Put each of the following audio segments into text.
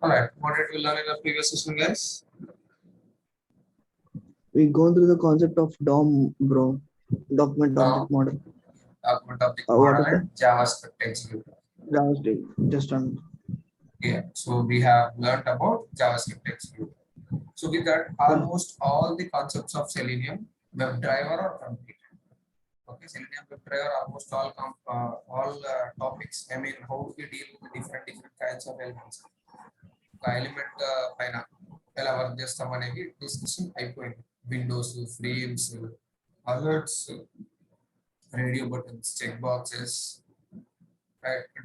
All right, what did we learn in the previous session, guys? We go through the concept of DOM, bro. Document Now, object model. document object What model is that? and JavaScript executor. Just on. Yeah, so we have learned about JavaScript executor. So with that, almost all the concepts of Selenium WebDriver are completed. Okay, Selenium WebDriver, almost all topics. I mean, how do we deal with different kinds of elements? Element పైన ఎలా work చేస్తాం అనేది discussion అయిపోయింది. Windows, frames, alerts, radio buttons, check boxes,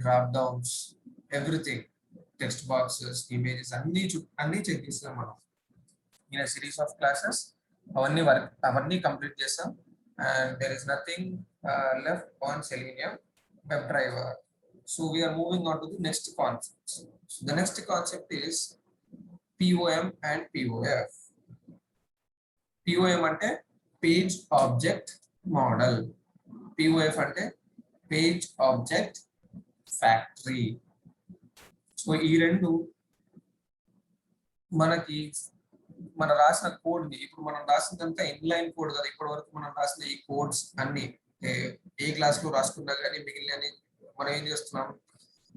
drop downs, everything, text boxes, images అన్ని check చేస్తాం మనం in series of classes. అవన్నీ complete చేస్తాం. And there is nothing left on Selenium web driver. So we are moving on to the next concept. So the next concept is POM and POF. POM అంటే Page Object Model. POF అంటే Page Object Factory. So ఈ రెండు మనకి మన రాసిన code ని, ఇప్పుడు మనం రాసిందంతా ఇన్లైన్ కోడ్ కదా. ఇప్పటి వరకు మనం రాసిన ఈ కోడ్స్ అన్ని ఏ క్లాస్ లో రాసుకున్నా కానీ మిగిలిన మనం ఏం చేస్తున్నాం,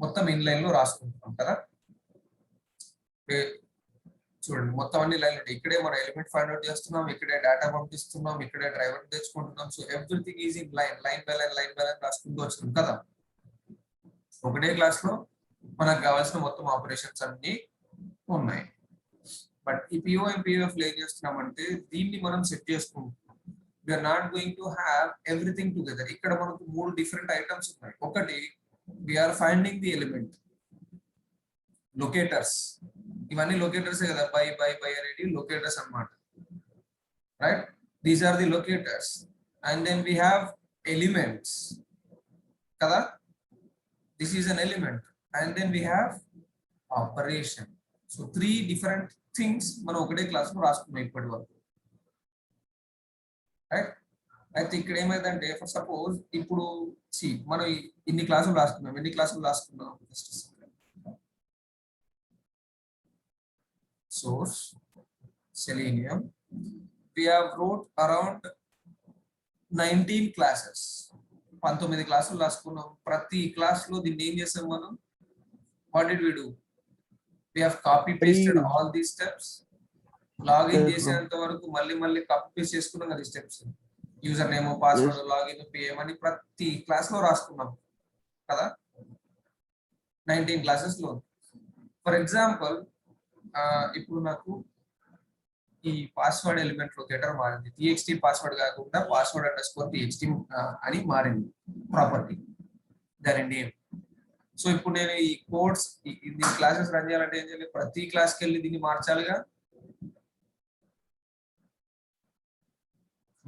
మొత్తం ఇన్లైన్ లో రాసుకుంటున్నాం కదా. చూడండి, మొత్తం అన్ని లైన్లు ఉంటాయి. ఇక్కడే మనం ఎలిమెంట్ ఫైండ్ అవుట్ చేస్తున్నాం, ఇక్కడే డేటా పంపిస్తున్నాం, ఇక్కడే డ్రైవర్ తెచ్చుకుంటున్నాం. So everything is in line by line రాసుకుంటూ వచ్చినాం కదా. ఒకటే క్లాస్ లో మనకు కావాల్సిన మొత్తం ఆపరేషన్స్ అన్ని ఉన్నాయి. బట్ ఈ పిఓఎం పిఓఎఫ్ లో ఏం చేస్తున్నామంటే దీన్ని మనం సెట్ చేసుకుంటున్నాం. We are not going to have everything together. ఇక్కడ మనకు 3 డిఫరెంట్ ఐటమ్స్ ఉన్నాయి. ఒకటి, we are finding the element, locators. ఇవన్నీ లొకేటర్స్ కదా, బై అనేది లొకేటర్స్ అన్నమాట, right? These are the locators. And then we have elements కదా, this is an element. And then we have operation. So 3 different things మనం ఒకటే class లో రాసుకున్నాం ఇప్పటి వరకు, రైట్? అయితే ఇక్కడ ఏమైందంటే, ఫర్ సపోజ్ ఇప్పుడు మనం ఎన్ని క్లాసులు రాసుకున్నాం. Source Selenium, we have wrote around 19 classes. 19 క్లాసులు రాసుకున్నాం. ప్రతి క్లాస్ లో దీన్ని ఏం చేసాం మనం? What did we do? We have copy pasted all these steps. Login చేసేంత వరకు మళ్ళీ కాపీ పేస్ట్ చేసుకున్నాం కదా steps. User name, password, login, PM అని ప్రతి క్లాస్ లో రాసుకున్నాం కదా. 19 క్లాసెస్ లో. ఫర్ ఎగ్జాంపుల్, ఇప్పుడు నాకు ఈ పాస్వర్డ్ ఎలిమెంట్ లొకేటర్ మారింది. TXT పాస్వర్డ్ కాకుండా password_txt అని మారింది ప్రాపర్టీ, దాని నేమ్. సో ఇప్పుడు నేను ఈ కోడ్స్ ఈ క్లాసెస్ రన్ చేయాలంటే ఏం చేయాలి? ప్రతి క్లాస్కి వెళ్ళి దీన్ని మార్చాలిగా.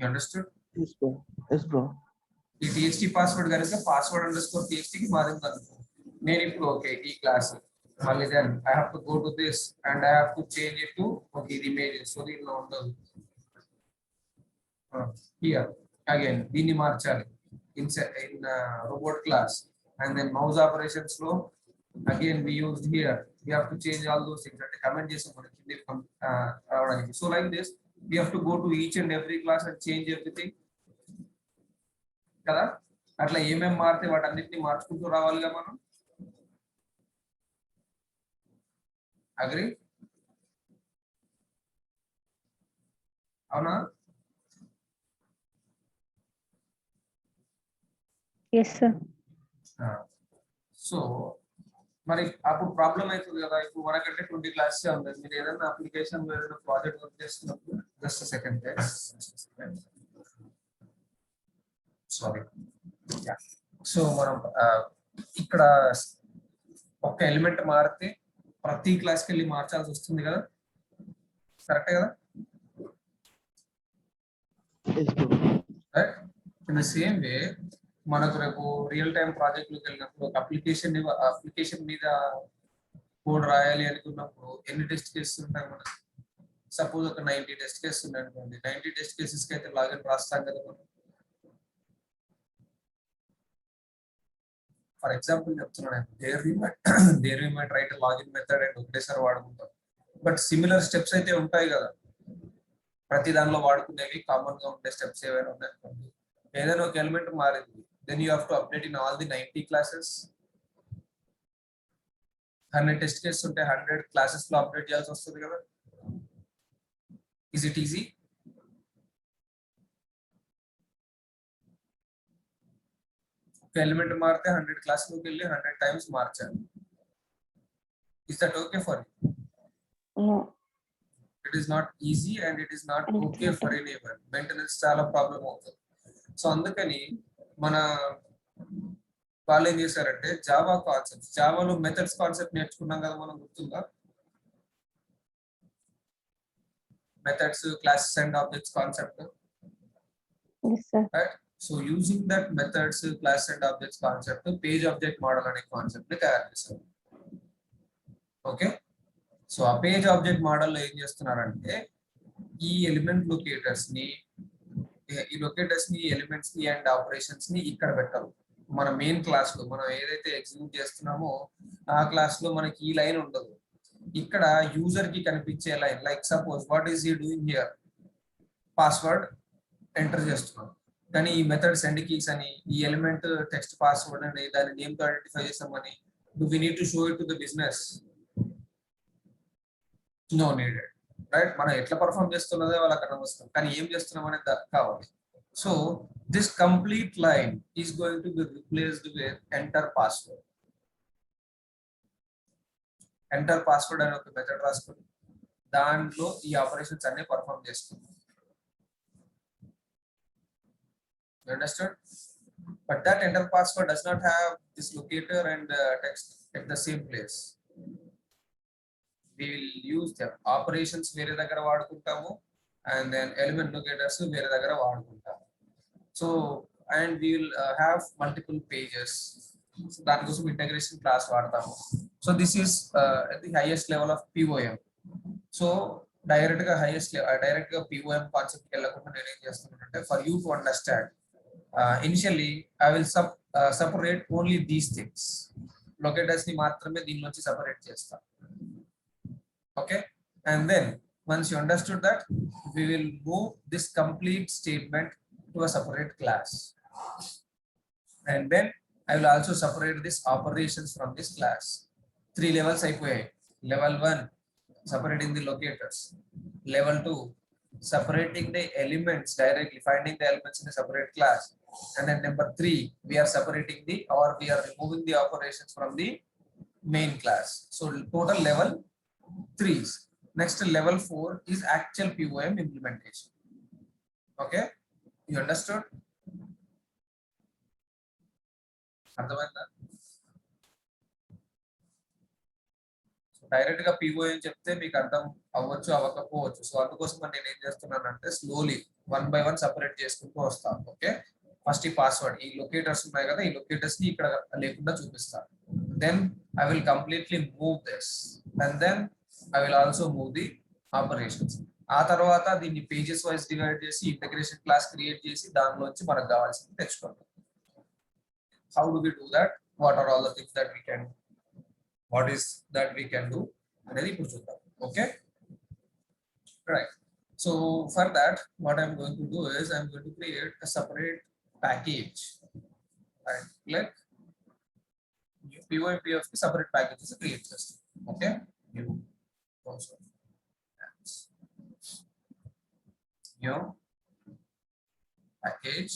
You understood? Yes, bro. ఈ TXT పాస్వర్డ్ కనుక password_txt కి మారింది అనుకో, నేను ఇప్పుడు ఓకే ఈ క్లాస్ మళ్ళీ then I have to go to this and I have to change it to okay the images. So దీనిలో ఉండదు. Here again దీన్ని మార్చాలి in robot class. And then mouse operations లో again we used here, we have to change all those things అంటే comment చేసాం మనకి కింద రావడానికి. So like this we have to go to each and every class and change everything కదా. అట్లా ఏమేమి మారితే వాటన్నిటిని మార్చుకుంటూ రావాలిగా మనం. అగ్రీ? అవునా? Yes sir. సో మరి అప్పుడు ప్రాబ్లం అవుతుంది కదా. ఇప్పుడు మనకంటే 20 క్లాసెస్ ఉంది. మీరు ఏదైనా అప్లికేషన్ ఏదైనా ప్రాజెక్ట్ వర్క్ చేస్తున్నప్పుడు జస్ట్ సెకండ్ సారీ. సో మనం ఇక్కడ ఒక ఎలిమెంట్ మారితే ప్రతి క్లాస్కి వెళ్ళి మార్చాల్సి వస్తుంది కదా, కరెక్టే కదా? Right. In the same way మనకు రేపు రియల్ టైం ప్రాజెక్ట్ లోకి వెళ్ళినప్పుడు ఒక అప్లికేషన్ మీద కోడ్ రాయాలి అనుకున్నప్పుడు ఎన్ని టెస్ట్ కేసెస్ ఉంటాయి మనకు? సపోజ్ ఒక 90 టెస్ట్ కేసెస్ ఉన్నాయి అనుకోండి. 90 టెస్ట్ కేసెస్ కి అయితే లాగిన్ రాస్తాం కదా మనం. ఫర్ ఎగ్జాంపుల్ చెప్తున్నాను, there we might write login method and ఒకటేసారి వాడుకుంటాం. బట్ సిమిలర్ స్టెప్స్ అయితే ఉంటాయి కదా, ప్రతి దానిలో వాడుకునేవి కామన్ గా ఉండే స్టెప్స్ ఏవైనా ఉన్నాయి. ఏదైనా ఒక ఎలిమెంట్ మారింది, then you have to update in all the 90 classes. 100 test cases ఉంటే 100 క్లాసెస్ లో అప్డేట్ చేయాల్సి వస్తుంది కదా. Is it easy? ఒక ఎలిమెంట్ మారితే 100 క్లాసులోకి వెళ్ళి 100 టైమ్స్ మార్చాలి. Is that okay for you? No. It is not easy and it is not okay for anyone. Maintenance చాలా ప్రాబ్లం అవుతుంది. సో అందుకని మన వాళ్ళు ఏం చేశారంటే జావా కాన్సెప్ట్స్, జావాలో మెథడ్స్ కాన్సెప్ట్ నేర్చుకున్నాం కదా మనం, గుర్తుందా? Methods, classes and objects concept. Yes, sir. Right? So using that methods, class and objects concept, page object model అనే కాన్సెప్ట్ ని తయారు చేశారు. ఓకే, సో ఆ పేజ్ ఆబ్జెక్ట్ మోడల్ ఏం చేస్తున్నారంటే ఈ ఎలిమెంట్ లొకేటర్స్ ని, ఎలిమెంట్స్ ని అండ్ ఆపరేషన్స్ ని ఇక్కడ పెట్టాలి. మన మెయిన్ క్లాస్ లో మనం ఏదైతే ఎగ్జిక్యూట్ చేస్తున్నామో ఆ క్లాస్ లో మనకి ఈ లైన్ ఉండదు. ఇక్కడ యూజర్ కి కనిపించే line, like suppose what is he doing here, password enter చేస్తున్నాం. కానీ ఈ మెథడ్ సెండ్ కీస్ అని, ఈ ఎలిమెంట్ టెక్స్ట్ పాస్వర్డ్ అని, దాని నేమ్ తో ఐడెంటిఫై చేసామని, do we need to show it to the business? No needed, right? మనం ఎట్లా పర్ఫామ్ చేస్తున్నదే వాళ్ళకి అనవసరం, కానీ ఏం చేస్తున్నాం అనేది కావాలి. So this complete line is going to be replaced with enter password. Enter password అనే ఒక మెథడ్ రాసుకొని దాంట్లో ఈ ఆపరేషన్స్ అన్ని పర్ఫామ్ చేస్తున్నాం. You understood? But that enter password does not have this locator and text at the same place. We will use them. Operations వేరే దగ్గర వాడుకుంటాము, and then element locators వేరే దగ్గర వాడుకుంటాము. So and we will have multiple pages. So దానికోసం integration class వాడతాము. So this is at the highest level of POM. So direct గా POM concept కి వెళ్ళకుండా నేను ఏం చేస్తున్నానంటే, for you to understand, initially I will separate only these things. Locators ni maatrame దీని నుంచి సెపరేట్ చేస్తా. Okay, and then once you understood that, we will move this complete statement to a separate class, and then I will also separate this operations from this class. 3 levels అయిపోయాయి. Level 1 separating the locators, level 2 separating the elements directly, finding the elements in a separate class, and then number 3 we are separating we are removing the operations from the main class. So total level 3s. Next level 4 is actual POM implementation. Okay, you understood? అర్థమైందా? Direct గా POM చెప్తే మీకు అర్థం అవ్వచ్చు, అవ్వకపోవచ్చు. So అందుకోసం నేను ఏం చేస్తున్నానంటే స్లోలీ 1 by 1 సెపరేట్ చేసుకుంటూ వస్తాను. ఓకే, ఫస్ట్ ఈ పాస్వర్డ్, ఈ లొకేటర్స్ ఉన్నాయి కదా, ఈ లొకేటర్స్ ని ఇక్కడ లేకుండా చూపిస్తాను. Then I will completely move this, and then I will also move the operations. ఆ తర్వాత దీన్ని పేజెస్ వైజ్ డివైడ్ చేసి ఇంటగ్రేషన్ క్లాస్ క్రియేట్ చేసి దానిలోంచి మనకు కావాల్సింది తెచ్చుకుంటాం. How do we do that? What are all the things that we can, what is that we can do అనేది ఇప్పుడు చూద్దాం. Okay, right. So for that what I'm going to do is I'm going to create a separate package, right? Like POM separate packages create చేస్తాం. Okay, new package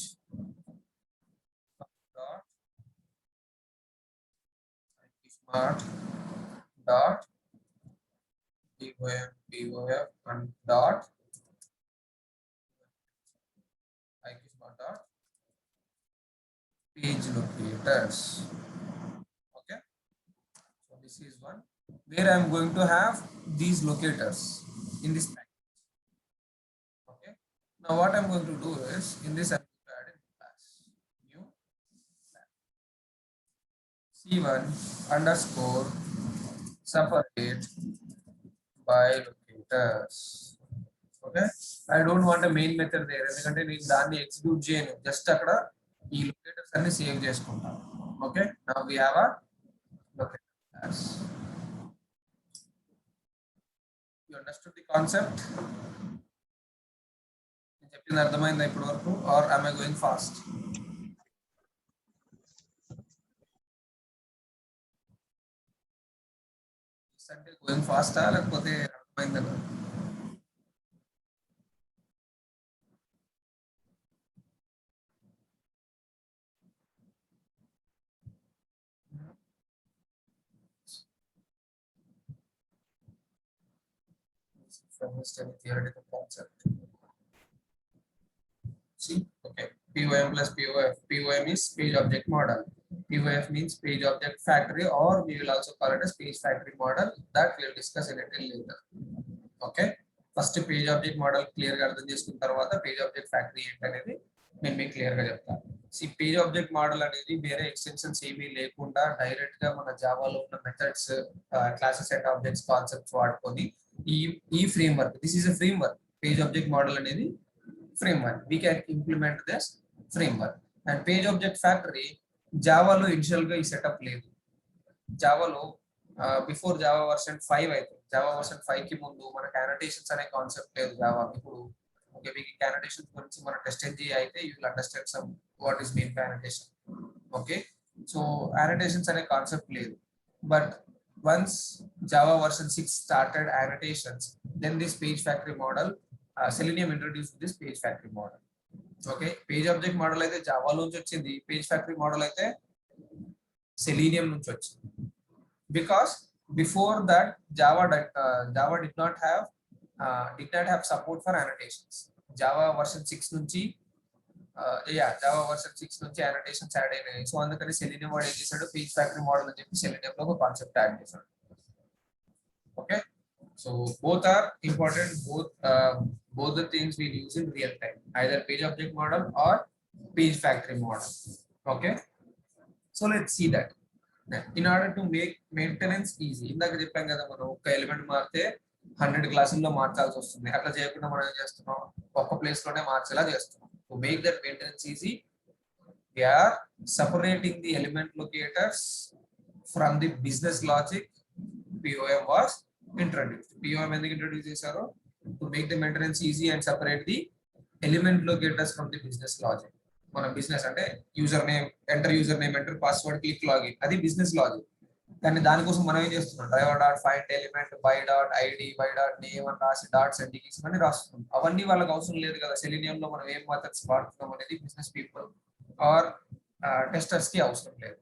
dot dot POM and dot dot page locators. Okay, so this is one where I am going to have these locators in this package. Okay, now what I am going to do is in this I am going to add a class, new C1 underscore separate by locators. Okay, I don't want a main method there ఎందుకంటే నేను దాన్ని execute చేయను, just అక్కడ ఈ locators అన్ని save చేసుకుంటాను. Okay, now we have a locator class. You understood the concept? చెప్పింది అర్థమైందా ఇప్పటి వరకు or am I going fast? అంటే గోయింగ్ ఫాస్టా లేకపోతే అర్థమైందా? From this theoretical concept. See, okay. POM plus POF. POM is page object model. POF means page object factory, or we will also call it as page factory model. That we will discuss in detail later. Okay. First page object model clear గా అర్థం చేసుకున్న తర్వాత page object factory ఏంటనేది నేను మీకు clear గా చెప్తాను. C page object model అనేది వేరే ఎక్స్టెన్షన్స్ ఏమీ లేకుండా డైరెక్ట్ గా మన జావాలో ఉన్న methods, classes and objects concepts వాడుకొని ఈ framework, this is a framework. Page object model అనేది framework. We can implement this framework. And page object factory జావాలో ఇనిషియల్ గా ఈ సెటప్ లేదు. జావాలో బిఫోర్ జావా వర్షన్ 5 అయితే, జావా వర్షన్ 5 కి ముందు మనకి అనోటేషన్స్ అనే కాన్సెప్ట్ లేదు జావా. ఇప్పుడు ఓకే, మీకు అనోటేషన్స్ గురించి మన టెస్ట్ అయితే you will understand some what is mean by annotation. Okay, so annotations అనే కాన్సెప్ట్ లేదు. But once Java version 6 started annotations, then this page factory model, Selenium introduced this page factory model. Okay, page object model అయితే Java నుంచి వచ్చింది, page factory model అయితే selenium నుంచి వచ్చింది. Because before that Java did not have support for annotations. Java version 6 నుంచి Java version 6 నుంచి annotations add అయినాయి. So అందుకని సెలీనియం వాడు ఏం చేశాడు, పేజ్ ఫ్యాక్టరీ మోడల్ అని చెప్పి సెలీనియం లో ఒక కాన్సెప్ట్ యాడ్ చేశాడు. Okay, so both are important, both the things we use in real time, either page object model or page factory model. Okay, so let's see that. In order to make maintenance easy, ఇందాక చెప్పాం కదా, మనం ఒక element మారితే 100 క్లాసుల్లో మార్చాల్సి వస్తుంది. అట్లా చేయకుండా మనం ఏం చేస్తున్నాం, ఒక్క ప్లేస్ లోనే మార్చేలా చేస్తున్నాం. To make that maintenance easy, we are separating the element locators from the business logic. POM was introduced. POM ఎందుకు ఇంట్రొడ్యూస్ చేశారో, to make the maintenance easy and separate the element locators from the business logic. మన business అంటే user name, enter user name, enter password, click login, అది business logic. కానీ దానికోసం మనం ఏం చేస్తున్నాం, driver dot find element by dot ID by dot name అని రాసి డాట్స్ అండ్ డికీస్ అని రాస్తున్నాం. అవన్నీ వాళ్ళకి అవసరం లేదు కదా. సెలీనియం లో మనం ఏం మెథడ్స్ వాడుతున్నాం అనేది బిజినెస్ పీపుల్ ఆర్ టెస్టర్స్ కి అవసరం లేదు.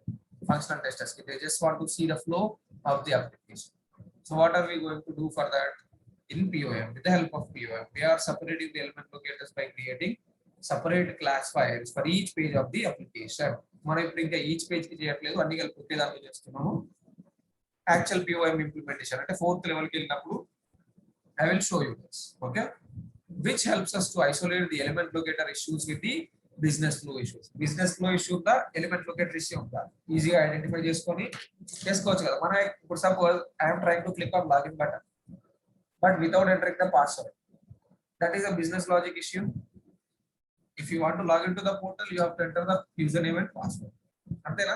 ఫంక్షనల్ టెస్టర్స్ కి, they just want to see the flow of the application. So what are we going to do for that? In POM, with the help of POM, we are separating the element locators by creating separate class files for each page of the application. మనం ఇప్పుడు ఇంకా each page కి చేయట్లేదు, అన్ని కలిపి ఒకే దాంట్లో చేస్తున్నాము. Actual POM implementation అంటే 4th లెవెల్ కి వెళ్ళినప్పుడు I will show you this. Okay, which helps us to isolate the element locator issues with the business flow issues. Business flow issue the element locator issue ఉందా ఈజీగా identify చేసుకొని చేసుకోవచ్చు కదా. మన ఇప్పుడు suppose I am trying to click on login button but without entering the password, that is a business logic issue. If you want to log into the portal, you have to enter the username and password. Antena?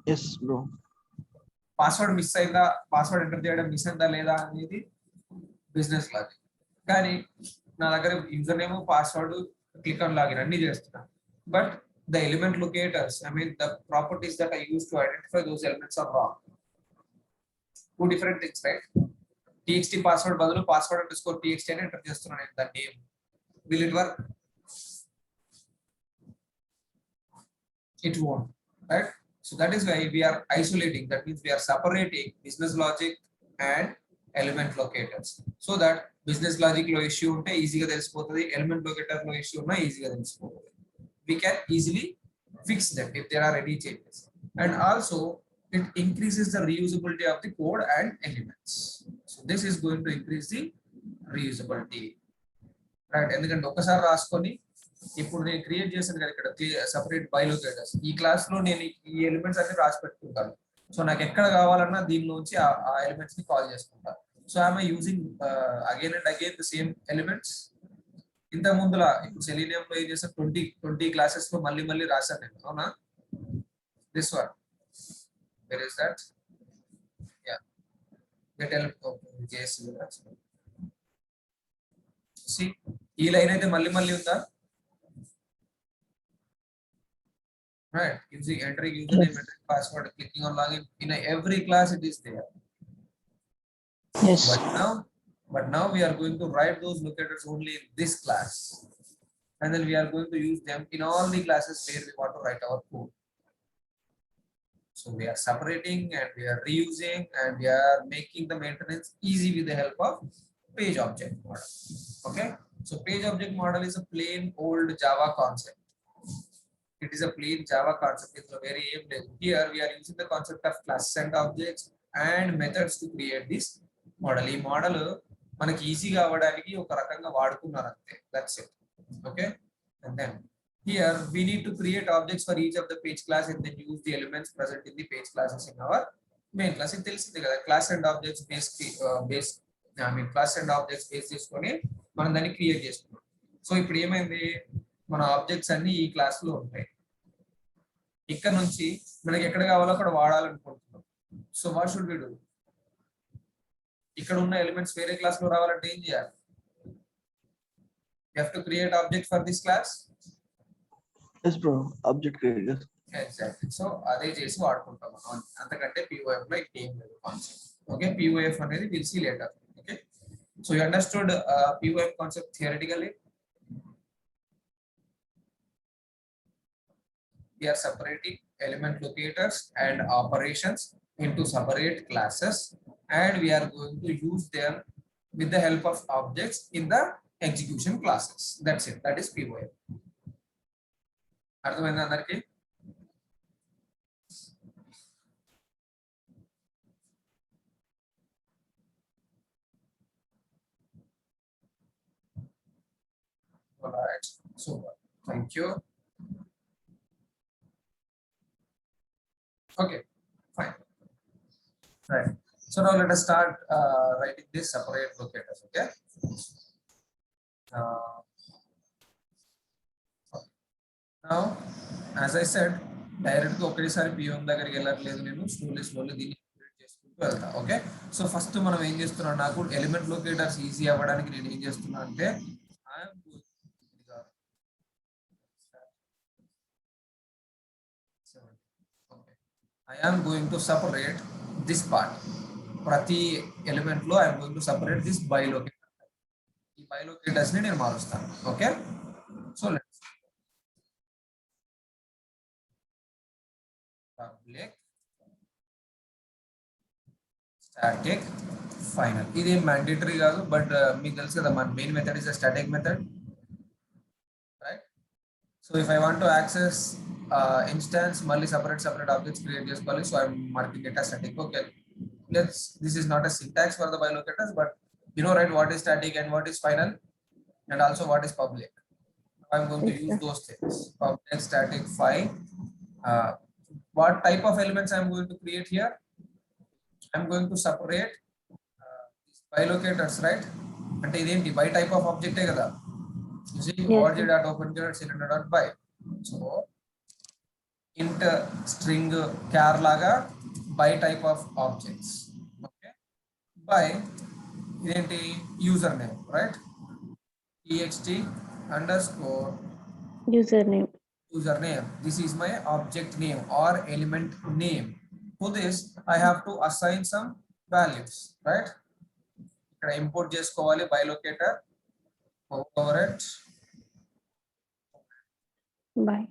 Yes, bro. Password miss అయిందా, password enter చేయడం miss అయిందా లేదా అనేది business logic. కానీ నా దగ్గర user name, password, click on login అన్ని చేస్తున్నా, but the element locators, I mean the properties that I use to identify those elements are wrong. Two different things, right? txt password బదులు password underscore txt అని enter చేస్తున్నాను నేను దాని name. Will it work? It won't, right? So that is why we are isolating. That means we are separating business logic and element locators, so that business logic లో issue ఉంటే ఈజీగా తెలిసిపోతుంది, element locator లో issue ఉన్నా ఈజీగా తెలిసిపోతుంది. We can easily fix them if there are any changes. And also it increases the reusability of the code and elements. So this is going to increase the reusability, right? ఎందుకంటే ఒకసారి రాసుకొని ఇప్పుడు నేను create చేశాను కదా ఇక్కడ separate by locators, ఈ class లో నేను ఈ ఎలిమెంట్స్ అన్ని రాసి పెట్టుకుంటాను. సో నాకు ఎక్కడ కావాలన్నా దీనిలోంచి ఆ ఎలిమెంట్స్ ని కాల్ చేసుకుంటాను. So I'm using again and again the same elements. ఇంత ముందులా ఇప్పుడు సెలీనియం లో ఏం చేస్తాను, 20 క్లాసెస్ లో మళ్ళీ రాశాను నేను, అవునా? This one. Where is that? Yeah. Get help. Okay. JS. See, ఈ లైన్ అయితే మళ్ళీ ఉందా? Right. Using entering username, entering password, clicking on login. In every class it is there. Yes. But now we are going to write those locators only in this class. And then we are going to use them in all the classes where we want to write our code. So we are separating and we are reusing and we are making the maintenance easy with the help of page object model. Okay. So page object model is a plain old Java concept. It is a plain Java concept. It's a very here we are using the concept of classes and objects and methods to create this model. ఈ model మనకి ఈజీగా అవ్వడానికి ఒక రకంగా వాడుకున్నారు అంతే. That's it. Okay. And then here we need to create objects for each of the page class and then use the elements present in the page classes in our main class. ఇది తెలిసింది కదా, class and objects class and objects base చేసుకొని మనం దాన్ని create చేసుకున్నాం. So ఇప్పుడు ఏమైంది, మన ఆబ్జెక్ట్స్ అన్ని ఈ క్లాస్ లో ఉంటాయి. ఇక్కడ నుంచి మనకి ఎక్కడ కావాలో అక్కడ వాడాలనుకుంటున్నాం. So what should we do? ఇక్కడ ఉన్న ఎలిమెంట్స్ వేరే క్లాస్ లో రావాలంటే ఏం చేయాలి? You have to create object for this class. Yes, bro. Object created. Exactly. So అదే చేసి వాడుకుంటాం మనం. అంతకంటే POF లో ఏం లేదు కాన్సెప్ట్. ఓకే, POF అనేది we'll see later. Okay. So you understood POF concept theoretically? We are separating element locators and operations into separate classes and we are going to use them with the help of objects in the execution classes. That's it. That is POF. అర్థమైందా అందరికి? All right. So thank you. Okay, fine. Right. So now let us start writing this separate locators. Okay. Now, as I said, direct గా ఒకేసారి POM దగ్గరికి వెళ్ళట్లేదు, నేను slowly దీన్ని create చేసుకుంటూ వెళ్తా. ఓకే. సో ఫస్ట్ మనం ఏం చేస్తున్నాం, నాకు ఎలిమెంట్ లొకేటర్స్ ఈజీ అవ్వడానికి నేను ఏం చేస్తున్నా అంటే I am going to separate this part. ప్రతి ఎలిమెంట్ లో I am going to separate this by locator. ఈ by locators ని నేను మారుస్తాను. Okay. So let's public static final. ఇది mandatory కాదు, బట్ మీకు తెలుసు కదా మన main method is the static method, right? So if I want to access instance మళ్ళీ separate objects create చేసుకోవాలి. So I'm marking it as static. Okay, this is not a syntax for the by locators, but you know, right, what is static and what is final and also what is public. I'm going to use those things. Public static file. What type of elements I'm going to create here? I'm going to separate these by locators, right? అంటే ఇదేంటి by type of object ఏ కదా. You see, org.openCylinder.by. So int string char లాగా by type of objects. Okay, by ఇదేంటి username, right? text underscore username. This is my object name or element name. For this I have to assign some values, right? ఇక్కడ import చేసుకోవాలి by locator over it. Bye.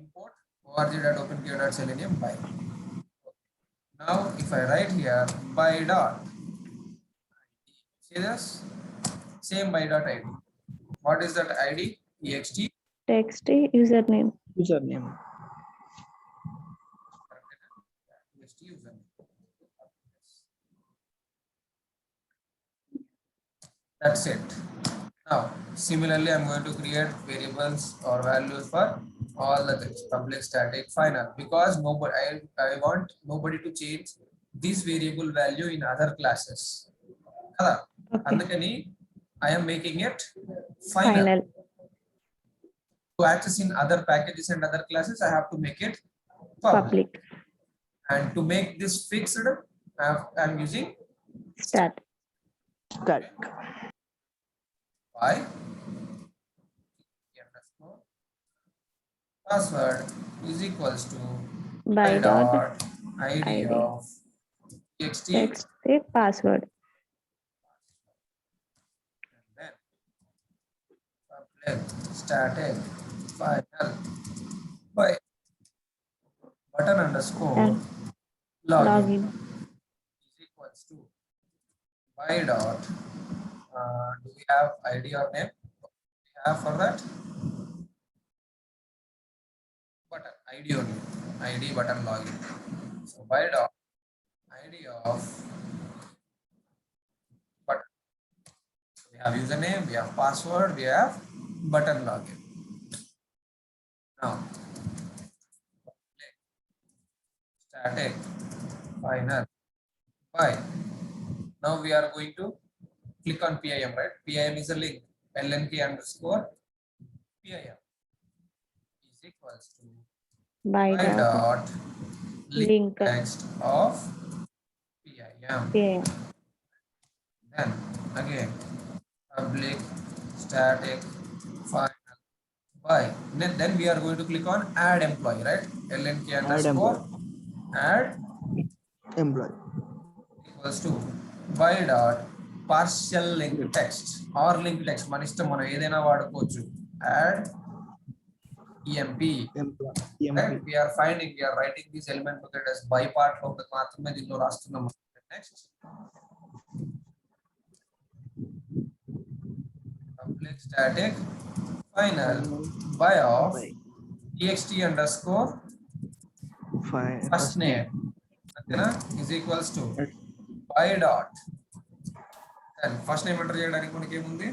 Import org.openCylinder.selenium by. Now if I write here by dot, see this same by dot id. What is that id? Text username. Username. Text username. That's it. Now similarly I'm going to create variables or values for all the things, public static final, because I want nobody to change this variable value in other classes. Okay. Andukani I am making it final. to access in other packages and other classes, I have to make it public. Public. And to make this fixed, I'm using Stat. Stat. by underscore password is equals to By dot id ID. of txt text the password. and then public static final by button underscore And login login. is equals to by dot do we have id or name? We have for that button id only, id button login. So by dot id of button. So we have username, we have password, we have button login. Now static final by. Now we are going to click on PIM, right? PIM is a link. LNK underscore PIM is equals to By by dot dot link. text of PIM. Yeah. Then again public static final by. Then we are going to click on add employee, right? LNK underscore add Employee. equals to by dot partial link text or link text మన ఇష్టం, మనం ఏదైనా వాడుకోవచ్చు. Add emp. Employee. Right? We are writing this element together as by part లో ఉన్నది మాత్రమే దీనిలో రాస్తున్నాం. Next public static final by of txt underscore first name is equals to by dot and first name enter చేయడానికి మనకి ఏముంది,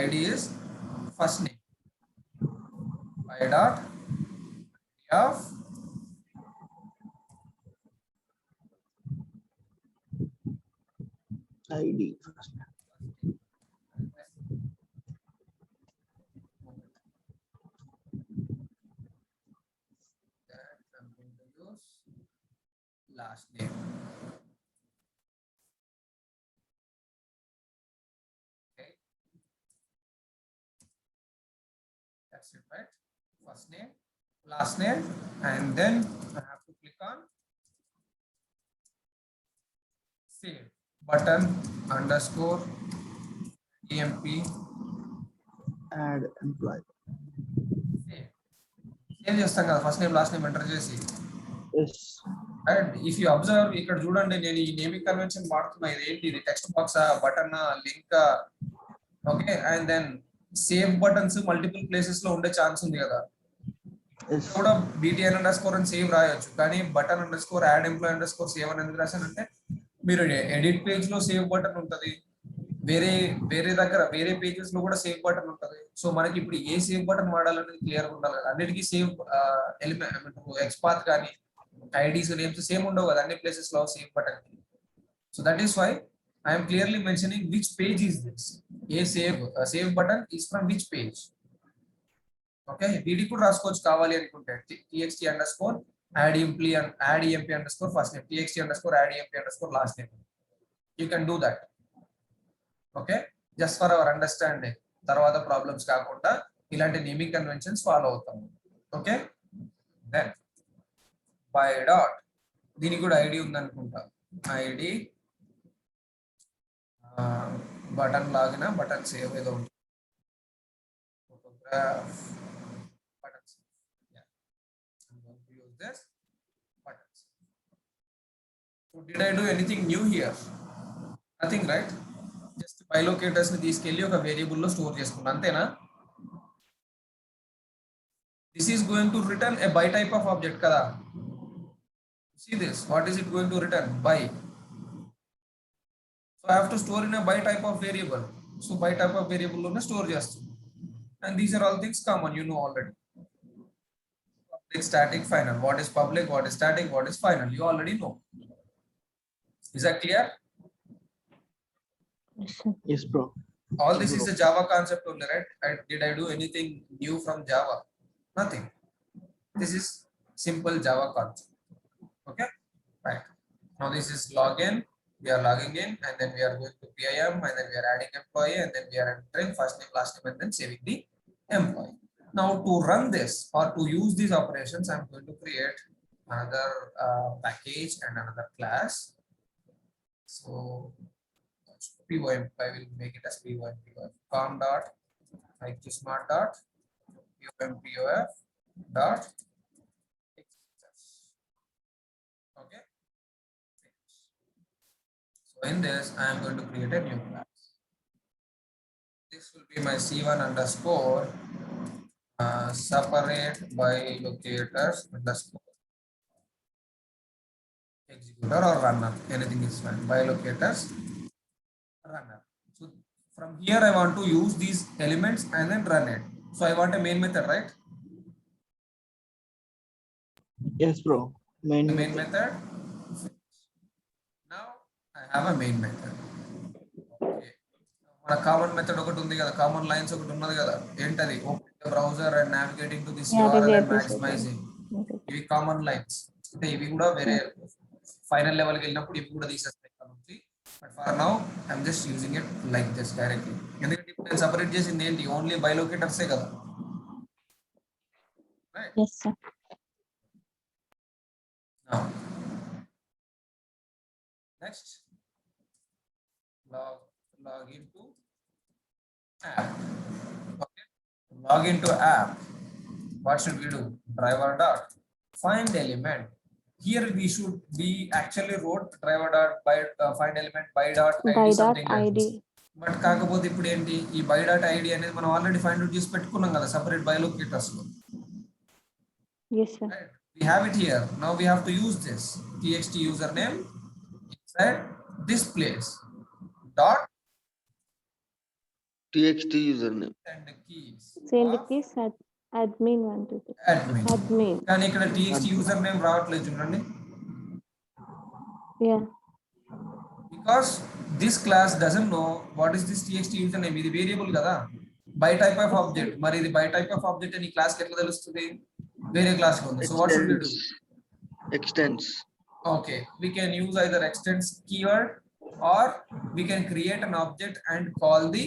id is first name by dot of ID. I'm going to use last name. Okay, that's it, right? First name, last name, and then I have to click on save button underscore emp Add employee. Save చేస్తాం కదా first name last name enter చేసి. Yes. And if you observe ఇక్కడ చూడండి, నేను ఈ naming convention వాడుతున్నా. ఇది ఏంటి, ఇది text box button link. Okay, and then save buttons multiple places లో ఉండే ఛాన్స్ ఉంది కదా. Yes. కూడా btn అండర్స్కోర్ అని సేవ్ రాయొచ్చు, కానీ button underscore add employ underscore save అని ఎందుకు రాశానంటే, మీరు ఎడిట్ పేజ్ లో సేవ్ బటన్ ఉంటుంది, వేరే దగ్గర వేరే పేజెస్ లో కూడా సేవ్ బటన్ ఉంటుంది. సో మనకి ఇప్పుడు ఏ సేవ్ బటన్ వాడాలనేది క్లియర్ గా ఉండాలి కదా. అన్నిటికీ సేవ్ ఎలిమెంట్ ఎక్స్పాత్ కానీ ఐడీస్ నేమ్స్ సేమ్ ఉండవు కదా అన్ని ప్లేసెస్ లో save button. So that is why I'm clearly mentioning which page is this. ఏ save button is from which page. Okay, వీడికి కూడా రాసుకోవచ్చు కావాలి అనుకుంటే. txt underscore add emp underscore first name, txt underscore add emp underscore last name. You can do that. Okay, just for our understanding. తర్వాత problems కాకుండా ఇలాంటి naming conventions follow అవుతాము. Okay, then by dot, దీనికి కూడా ID ఉందనుకుంటా. ID button login button save ఏదో ఉంటుంది, photograph button save. Use this button. So did I do anything new here? Nothing, right? Just by locators ని తీసుకెళ్లి ఒక వేరియబుల్ లో స్టోర్ చేసుకున్నా, అంతేనా? This is going to return a by type of object కదా. See this, what is it going to return? By. So I have to store in a by type of variable. So by type of variable lo store చేస్తాం. And these are all things common, you know already. Public, static, final. What is public, what is static, what is final? You already know. Is that clear? Yes, sir. Yes, bro. All this is a Java concept only, right? Did I do anything new from Java? Nothing. This is simple Java concept. Okay, right. Now this is login. We are logging in, and then we are going to PIM, and then we are adding employee, and then we are entering first name, last name, and then saving the employee. Now to run this or to use these operations, I'm going to create another package and another class. So POM, I will make it as POM, com dot like smart dot POM POF dot okay. So in this, I am going to create a new class. This will be my C1 underscore separate by locators underscore executor or runner. Anything is fine. By locators runner. So from here, I want to use these elements and then run it. So I want a main method, right? Yes, bro. The main method. Now I have a main method. Okay. మన common method ఒకటి ఉంది కదా, common lines ఒకటి ఉన్నది కదా, ఏంటది? Open the browser and navigating to this URL and maximizing. ఇవి common lines. అంటే ఇవి కూడా వేరే ఫైనల్ లెవెల్కి వెళ్ళినప్పుడు ఇవి కూడా తీసేస్తాయి కాబట్టి. But for now I'm just using it like this directly. ఎందుకంటే ఇప్పుడు నేను సపరేట్ చేసింది ఏంటి? ఓన్లీ బై లొకేటర్సే కదా. Right. Yes, sir. Now, next, log into app. Okay. Log into app. What should we do? Driver dot find element. Here we should be actually wrote driver dot by find element by dot ID By dot something like ID. this. But కాకపోతే ఇప్పుడు ఏంటి, ఈ by dot ID అనేది మనం already find out చేసి పెట్టుకున్నాం కదా separate by locators లో. Yes, sir. Right. We have it here. Now we have to use this txt username inside this place. Dot txt username. send the keys. Send the of keys at admin 1 2 3. admin. Admin. కానీ ఇక్కడ txt username రావట్లేదు చూడండి. Yeah. Because this class doesn't know what is this txt username. ఇది variable కదా, by type of object. మరి ఇది by type of object అని class కి ఎట్లా తెలుస్తుంది? వేరే క్లాస్ లో ఉంది. So what should we do? Extends. Okay, we can use either extends keyword or we can create an object and call the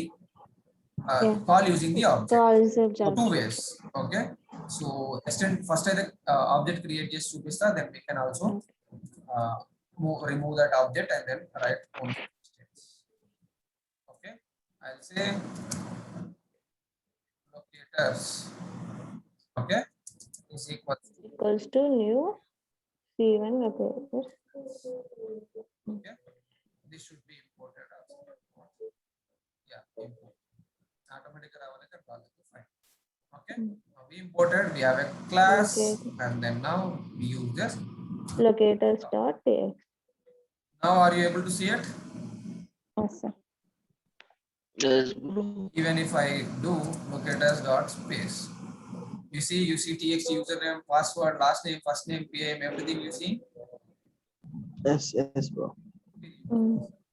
call using the object. Call is a So two JavaScript. ways. Okay, so extend first either object create just chupista, then we can also remove that object and then write only extends. Okay, I'll say locators. Okay, is Equals to new C1 locators. okay, this should be imported also. Yeah, import. Automatically ravalante fine. Okay, now we imported, we have a class. Okay. And then now we use this. Locators dot txt. Now are you able to see it? Yes, sir. Yes, bro. Even if I do locators dot space, you see txt username, password, last name, first name, PIM, everything you see. Yes, bro.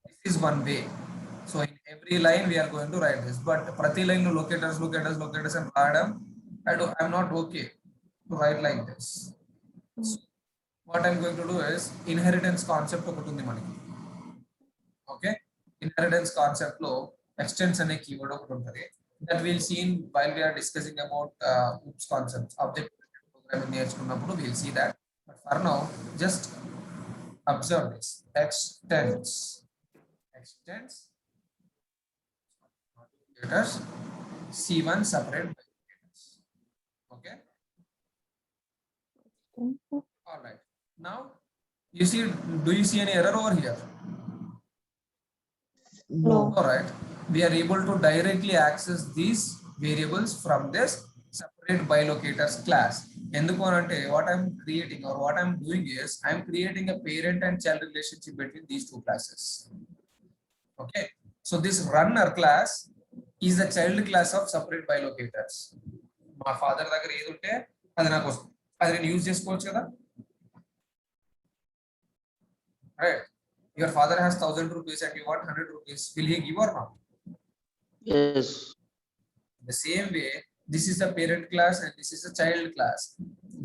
This is one way. So in every line we are going to write this, but prati line no locators and radam, I'm not okay to write like this. So what I'm going to do is inheritance concept ఒకటి ఉంది మనకి. Okay, inheritance concept లో extends అనే keyword ఒకటి ఉంటుంది. That we'll see in while we are discussing about OOPS concepts, object programming నేర్చుకున్నప్పుడు we'll see that. But for now, just observe this. Extends locators C1 separate by locators. Okay. All right. Now you see, do you see any error over here? No. All right. We are able to directly access these variables from this separate by locators class. ఎందుకు అంటే what I'm creating or what I'm doing is I'm creating a parent and child relationship between these two classes. Okay, so this runner class is the child class of separate by locators. మా father దగ్గర ఏది ఉంటే అది నాకు వస్తుంది, అది నేను use చేసుకోవచ్చు కదా. Right, your father has 1000 rupees and you want 100 rupees, will he give or not? Yes. The same way, this is the parent class and this is a child class.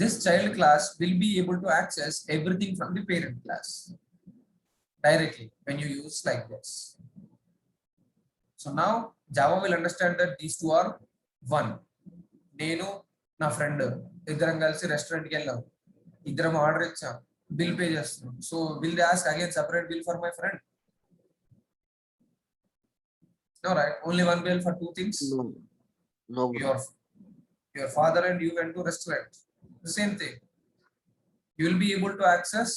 This child class will be able to access everything from the parent class directly when you use like this. So now Java will understand that these two are one. నేను నా friend ఇద్దరం కలిసి రెస్టారెంట్కి వెళ్ళాం, ఇద్దరం order ఇచ్చాం, bill pay చేస్తున్నాం. So will they ask again separate bill for my friend? No, right? Only one bill for two things. No. No, bro. Your father and you went to restaurant. The same thing. You will be able to access,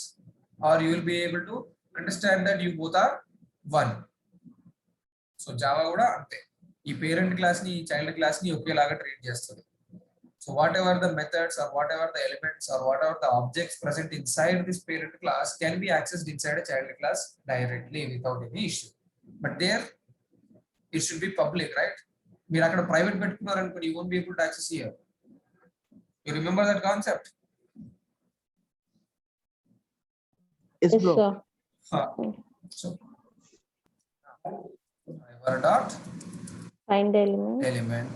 or you will be able to understand that you both are one. So Java kuda ante. ఈ parent class ని child class ని ఒకేలాగా treat చేస్తుంది. So whatever the methods or whatever the elements or whatever the objects present inside this parent class can be accessed inside a child class directly without any issue. But there it should be public, right? మీరు అక్కడ private పెట్టుకున్నారు అనుకోండి, you won't be able to access here. You remember that concept? Yes, Yes, bro. sir. So driver dot Find element. element,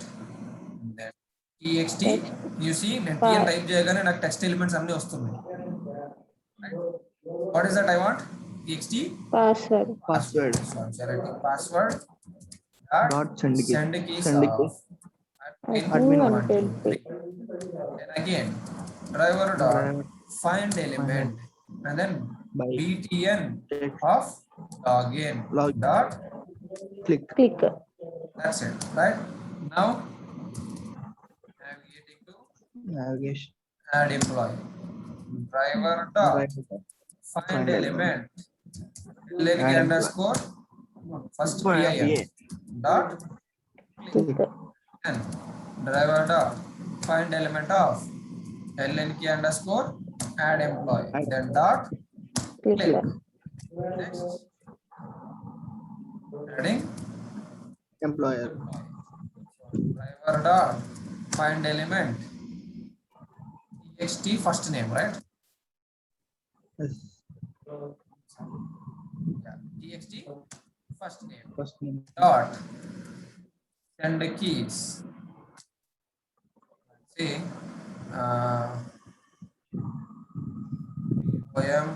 then txt. You see నేను t అని type చేయగానే నాకు text elements అన్ని వస్తున్నాయి. What is that I want? txt Password. Password. So I'm selecting password Dot send key. send keys Send of key. Admin 1, 2, 123. 3. Then again driver dot find element and then By btn text of login log dot. click. Click. That's it, right? Now navigating to Navigation. add employee. Driver dot Right. find Find element. Link Add underscore first For PIN PA. dot Click. and driver dot find element of lnk underscore add employee. Add. Then dot Click. click. Next adding Employer. driver dot find element txt first name, right? Yes. Yeah, txt first name First name. dot send the keys. See POM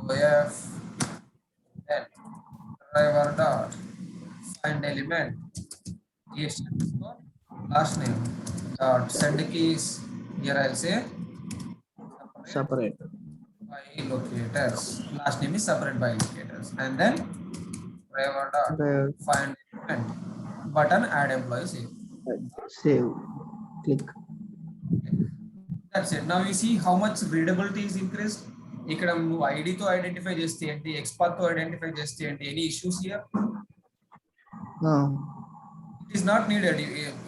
POF then driver dot find element txt underscore last name dot send the keys. Here I'll say Separate. by locators. Last name is separate by locators, and then driver dot Driver. find element button add employee save. Save. Click. That's it. Now you see how much readability is increased. ఇక్కడ నువ్వు ఐడితో identify చేస్తే ఏంటి, XPath తో identify చేస్తే ఏంటి, any issues here? No. It is not needed.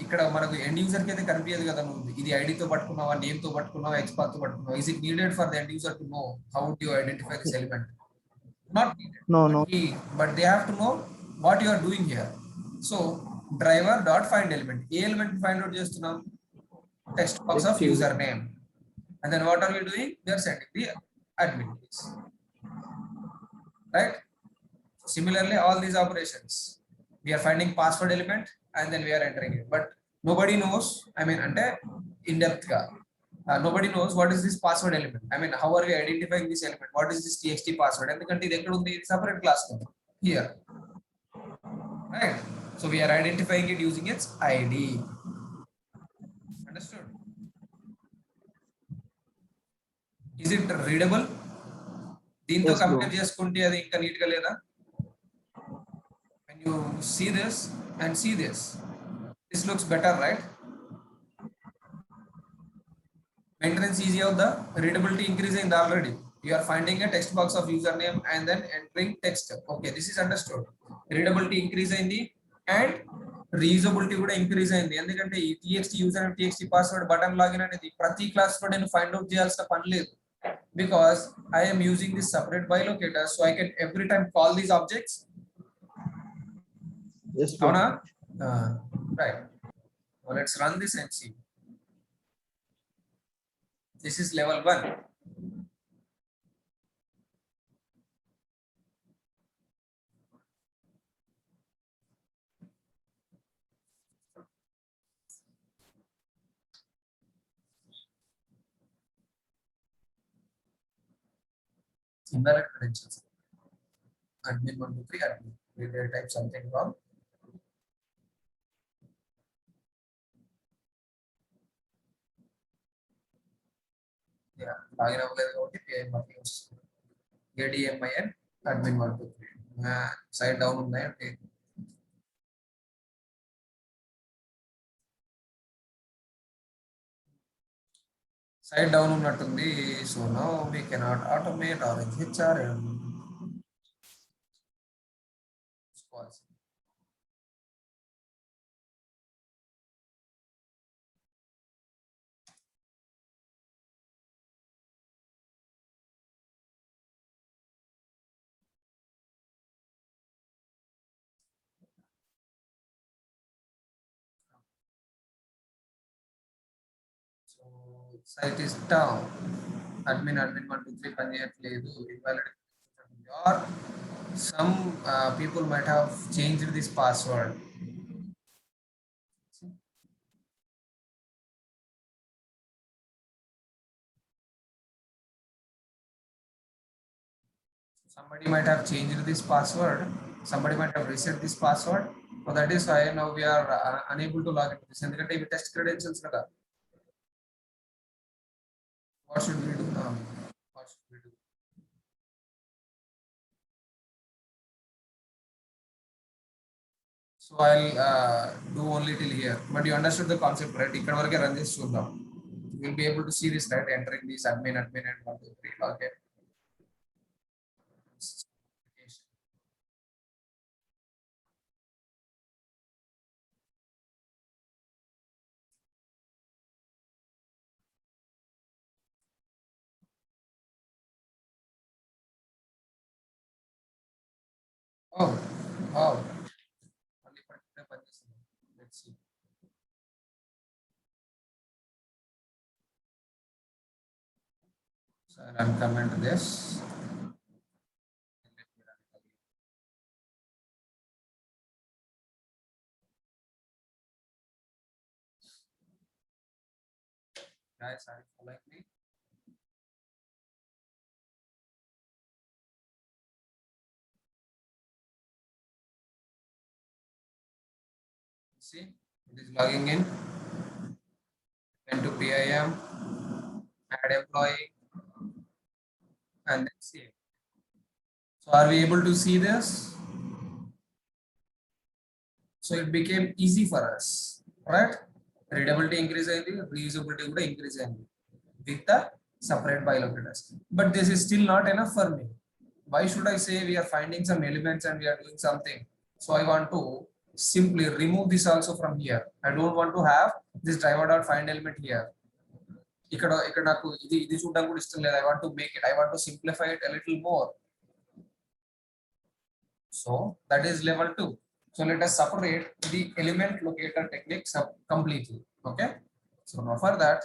ఇక్కడ మనకు ఎండ్ యూజర్ కి అయితే కనిపించదు కదా, నువ్వు ఇది ఐడితో పట్టుకున్నావా, నేమ్ తో పట్టుకున్నావా, ఎక్స్పాత్ తో పట్టుకున్నావా. Is it needed for the end user to know how do identify this element? Not needed. No, no. But they have to know what you are doing here. So driver dot find element. A element find out చేస్తున్నాం? Text box of user name. And then what are we doing? We are sending the admin keys. Right? Similarly, all these operations, we are finding password element and then we are entering it. But nobody knows. I mean, ante in depth ga. Nobody knows what is this password element. I mean, how are we identifying this element? What is this txt password? ఎందుకంటే ఇది ఎక్కడ ఉంది? Separate class here, right? So we are identifying it using its ID. Understood? Is it readable? దీంతో Yes, bro. Compare చేసుకుంటే అది ఇంకా neat గా లేదా? When you see this and see this, this looks better, right? Maintenance easy of the readability increasing already. You are finding a text box of username and then entering text. Okay, this is understood. Readability increase అయింది and reusability కూడా increase అయింది. ఎందుకంటే ఈ txt username txt password button login అనేది ప్రతి class లో నేను find out చేయాల్సిన పని లేదు, because I am using this separate by locator, so I can every time call these objects. Yes, bro. Avana? Right. Well, let's run this and see. This is level 1. invalid credentials. Admin 123 admin. We did type something wrong. Yeah, login అవ్వలేదు కాబట్టి PIN marking వస్తుంది. ADMIN admin 123. Side down ఉన్నాయంటే side down ఉన్నట్టుంది. So now we cannot automate or HRM. Pause. So site is down. Admin 123 పనిచేయట్లేదు. Invalid or some people might have changed this password. Somebody might have changed this password. Somebody might have reset this password. So that is why now we are unable to log into this. ఎందుకంటే ఇవి test credentials కదా. What should we do now? What should we do? So I'll do only till here. But you understood the concept, right? ఇక్కడ వరకే run చేసి చూద్దాం. You'll be able to see this, right? Entering this admin and 123 login. Oh, wow. Only particular purchase. Let's see. So I'll uncomment this. Guys, are you following me? See, it is logging in. Into PIM, add employee, and then save. So are we able to see this? So it became easy for us, right? Readability increase and reusability would increase with the separate bilocators. But this is still not enough for me. Why should I say we are finding some elements and we are doing something? So I want to simply remove this also from here. I don't want to have this driver.find element here. ఇక్కడ నాకు ఇది చూడడం కూడా ఇష్టం లేదు. I want to make it, I want to simplify it a little more. So that is level 2. So let us separate the element locator technique completely. Okay. So now for that,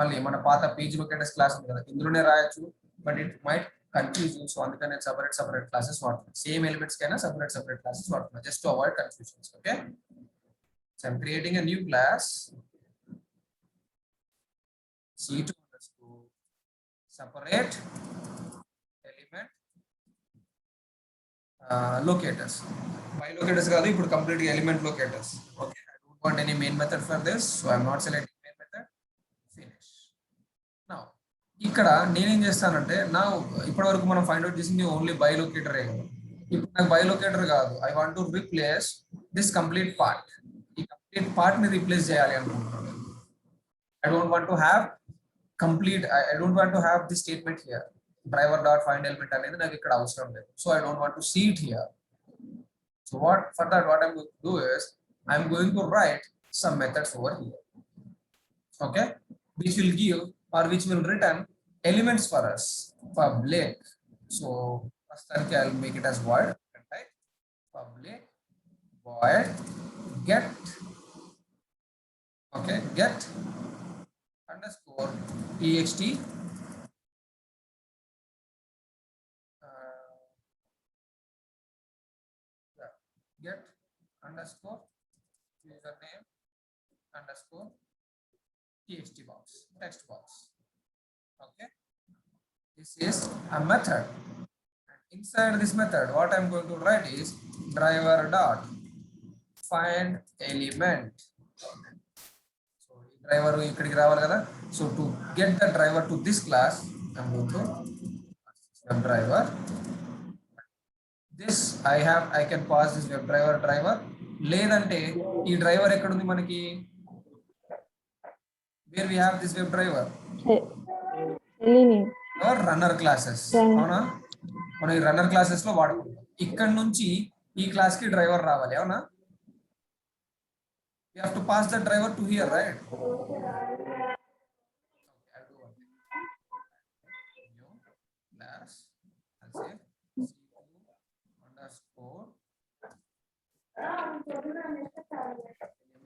మళ్ళీ మన పాత page locators class ఉంది కదా, ఇందులోనే రాయొచ్చు, but it might confuse. So అందుకని నేను separate classes వాడుతున్నాను. సేమ్ ఎలిమెంట్స్ కైనా సెపరేట్ క్లాసెస్ వాడుతున్నాను, just to avoid confusions. Okay. So I'm creating a new class C2 underscore separate element locators. By locators కాదు, ఇప్పుడు complete element locators. Okay. I don't want any main method for this, so I'm not selecting main method. Finish. Now ఇక్కడ నేనేం చేస్తానంటే, నా ఇప్పటి వరకు మనం find out చేసింది ఓన్లీ బై లొకేటర్. ఇప్పుడు నాకు బై లొకేటర్ కాదు, I want to replace this complete part. ఈ కంప్లీట్ పార్ట్ ని రీప్లేస్ చేయాలి అనుకుంటున్నాను. I don't want to have complete, I don't want to have this statement here. Driver.find element అనేది నాకు ఇక్కడ అవసరం లేదు. So I don't want to see it here. So what I'm going to do is I'm going to write some methods over here. Okay, which will give or which will return elements for us. Public. So first I'll make it as void. Right? Public void get. Okay, get underscore txt get underscore username underscore txt box, text box. Okay, this is a method. inside this method, what I'm going to write is driver dot find element. So driver ikkadiki రావాలి కదా. So to get the driver to this class, I'm going to web driver. This I can pass this web driver. లేదంటే ఈ driver ఎక్కడ ఉంది మనకి? Where we have this web driver? Selenium. Or runner classes. అవునా? మనం ఈ runner classes లో వాడుకుంటాం. ఇక్కడ నుంచి ఈ క్లాస్ కి డ్రైవర్ రావాలి, అవునా? You have to pass the driver to here, right? I'll do one thing. New class, I'll say C2 underscore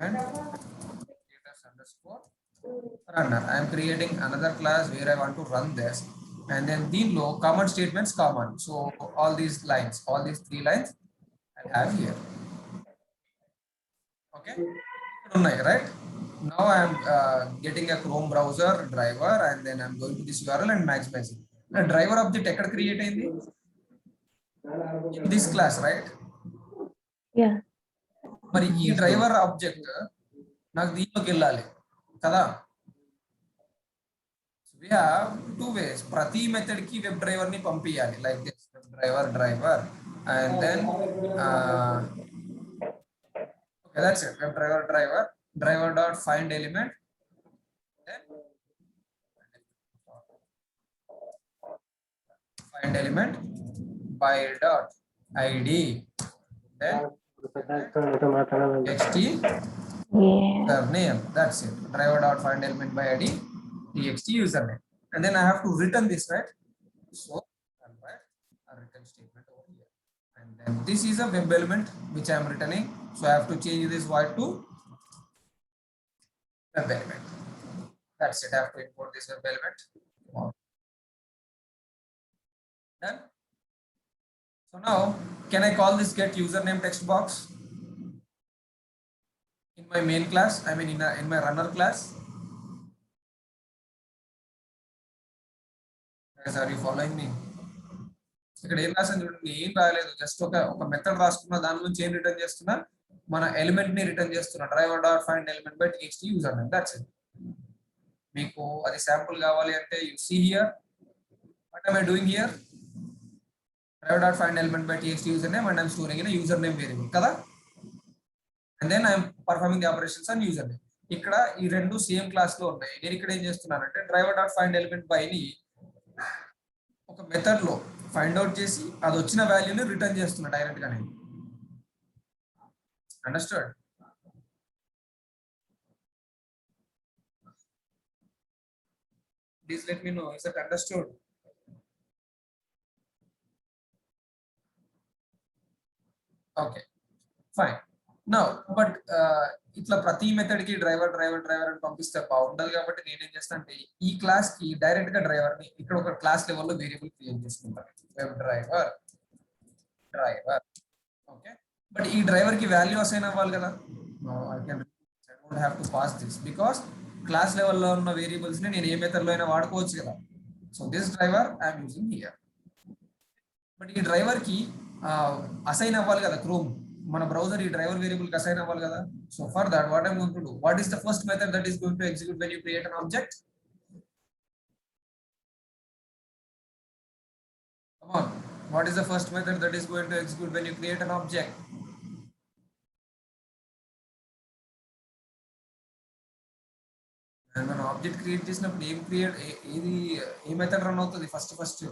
element status underscore runner. I am creating another class where I want to run this, and then దీనిలో common statements common. So all these lines, all these 3 lines I'll have here. Okay, right? Now I am getting a Chrome browser driver, and then I'm going to this URL and maximizing. The driver object ఎక్కడ create అయింది? In this class, right? Yeah. మరి ఈ driver object నాకు దీంట్లోకి వెళ్ళాలి కదా. We have 2 ways. ప్రతి method కి వెబ్ డ్రైవర్ ని పంపించాలి, like this web driver and then okay, that's it. Web driver dot find element, then find element by dot id, then txt username. That's it. Driver dot find element by id txt username, and then I have to return this, right? So I'll write a return statement over here, and then this is a web element which I am returning. So I have to change this void to web element. That's it. I have to import this web element. Done. So now, can I call this get username text box in my main class? I mean in my runner class. Guys, are you following me? ఇక్కడ ఏం రాసాను చూడండి, ఏం రాయలేదు, just ఒక method రాసుకున్నా, దాని నుంచి ఏం రిటర్న్ చేస్తున్నా, మన ఎలిమెంట్ ని రిటర్న్ చేస్తున్నా. Driver dot find element by txt user name. That's it. మీకు అది శాంపుల్ కావాలి అంటే you see here what am I doing here? Driver dot find element by txt username, and I'm storing in a username variable కదా. And then I'm performing the operations on username. ఇక్కడ ఈ రెండు same class లో ఉన్నాయి. నేను ఇక్కడ ఏం చేస్తున్నానంటే driver dot find element by ని ఒక మెథడ్ లో ఫైండ్ అవుట్ చేసి అది వచ్చిన వాల్యూని రిటర్న్ చేస్తున్నా డైరెక్ట్ గా నేను. Understand? Please let me know, is that understood? Okay, fine. Now, but ఇట్లా ప్రతి మెథడ్ కి డ్రైవర్ అని పంపిస్తే బాగుండదు, కాబట్టి నేనేం చేస్తాను అంటే ఈ క్లాస్ కి డైరెక్ట్ గా డ్రైవర్ ని ఇక్కడ ఒక క్లాస్ లెవెల్లో వేరియబుల్ క్రియేట్ చేసుకుంటాను, వెబ్ డ్రైవర్. ఓకే, బట్ ఈ డ్రైవర్ కి వాల్యూ అసైన్ అవ్వాలి కదా. I don't have to pass this because class లెవెల్లో ఉన్న వేరియబుల్స్ ని నేను ఏ మెథడ్ లో అయినా వాడుకోవచ్చు కదా. So this driver I'm using here. But ఈ డ్రైవర్ కి అసైన్ అవ్వాలి కదా, క్రోమ్ మన బ్రౌజర్ ఈ డ్రైవర్ వేరియబుల్ కి అసైన్ అవ్వాలి కదా. So for that what I'm going to do, what is the first method that is going to execute when you create an object? Come on, what is the first method that is going to execute when you create an object? And when object create చేసినప్పుడు ఏం create ఏది ఏ method run అవుతుంది first?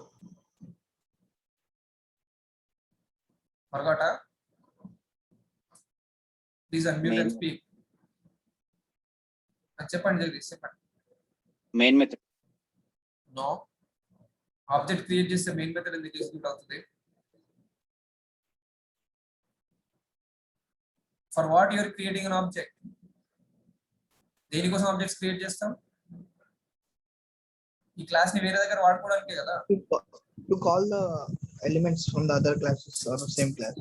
ఫర్గాటా? Please unmute and speak. చెప్పండి జగదీష్, చెప్పండి. Main method. No, object create చేస్తే main method ఎందుకు ఎగ్జిక్యూట్ అవుతుంది? For what you are creating an object? దేనికోసం ఆబ్జెక్ట్స్ క్రియేట్ చేస్తాం? ఈ క్లాస్ ని వేరే దగ్గర వాడుకోవడానికే కదా. To call the elements from the other classes or same class.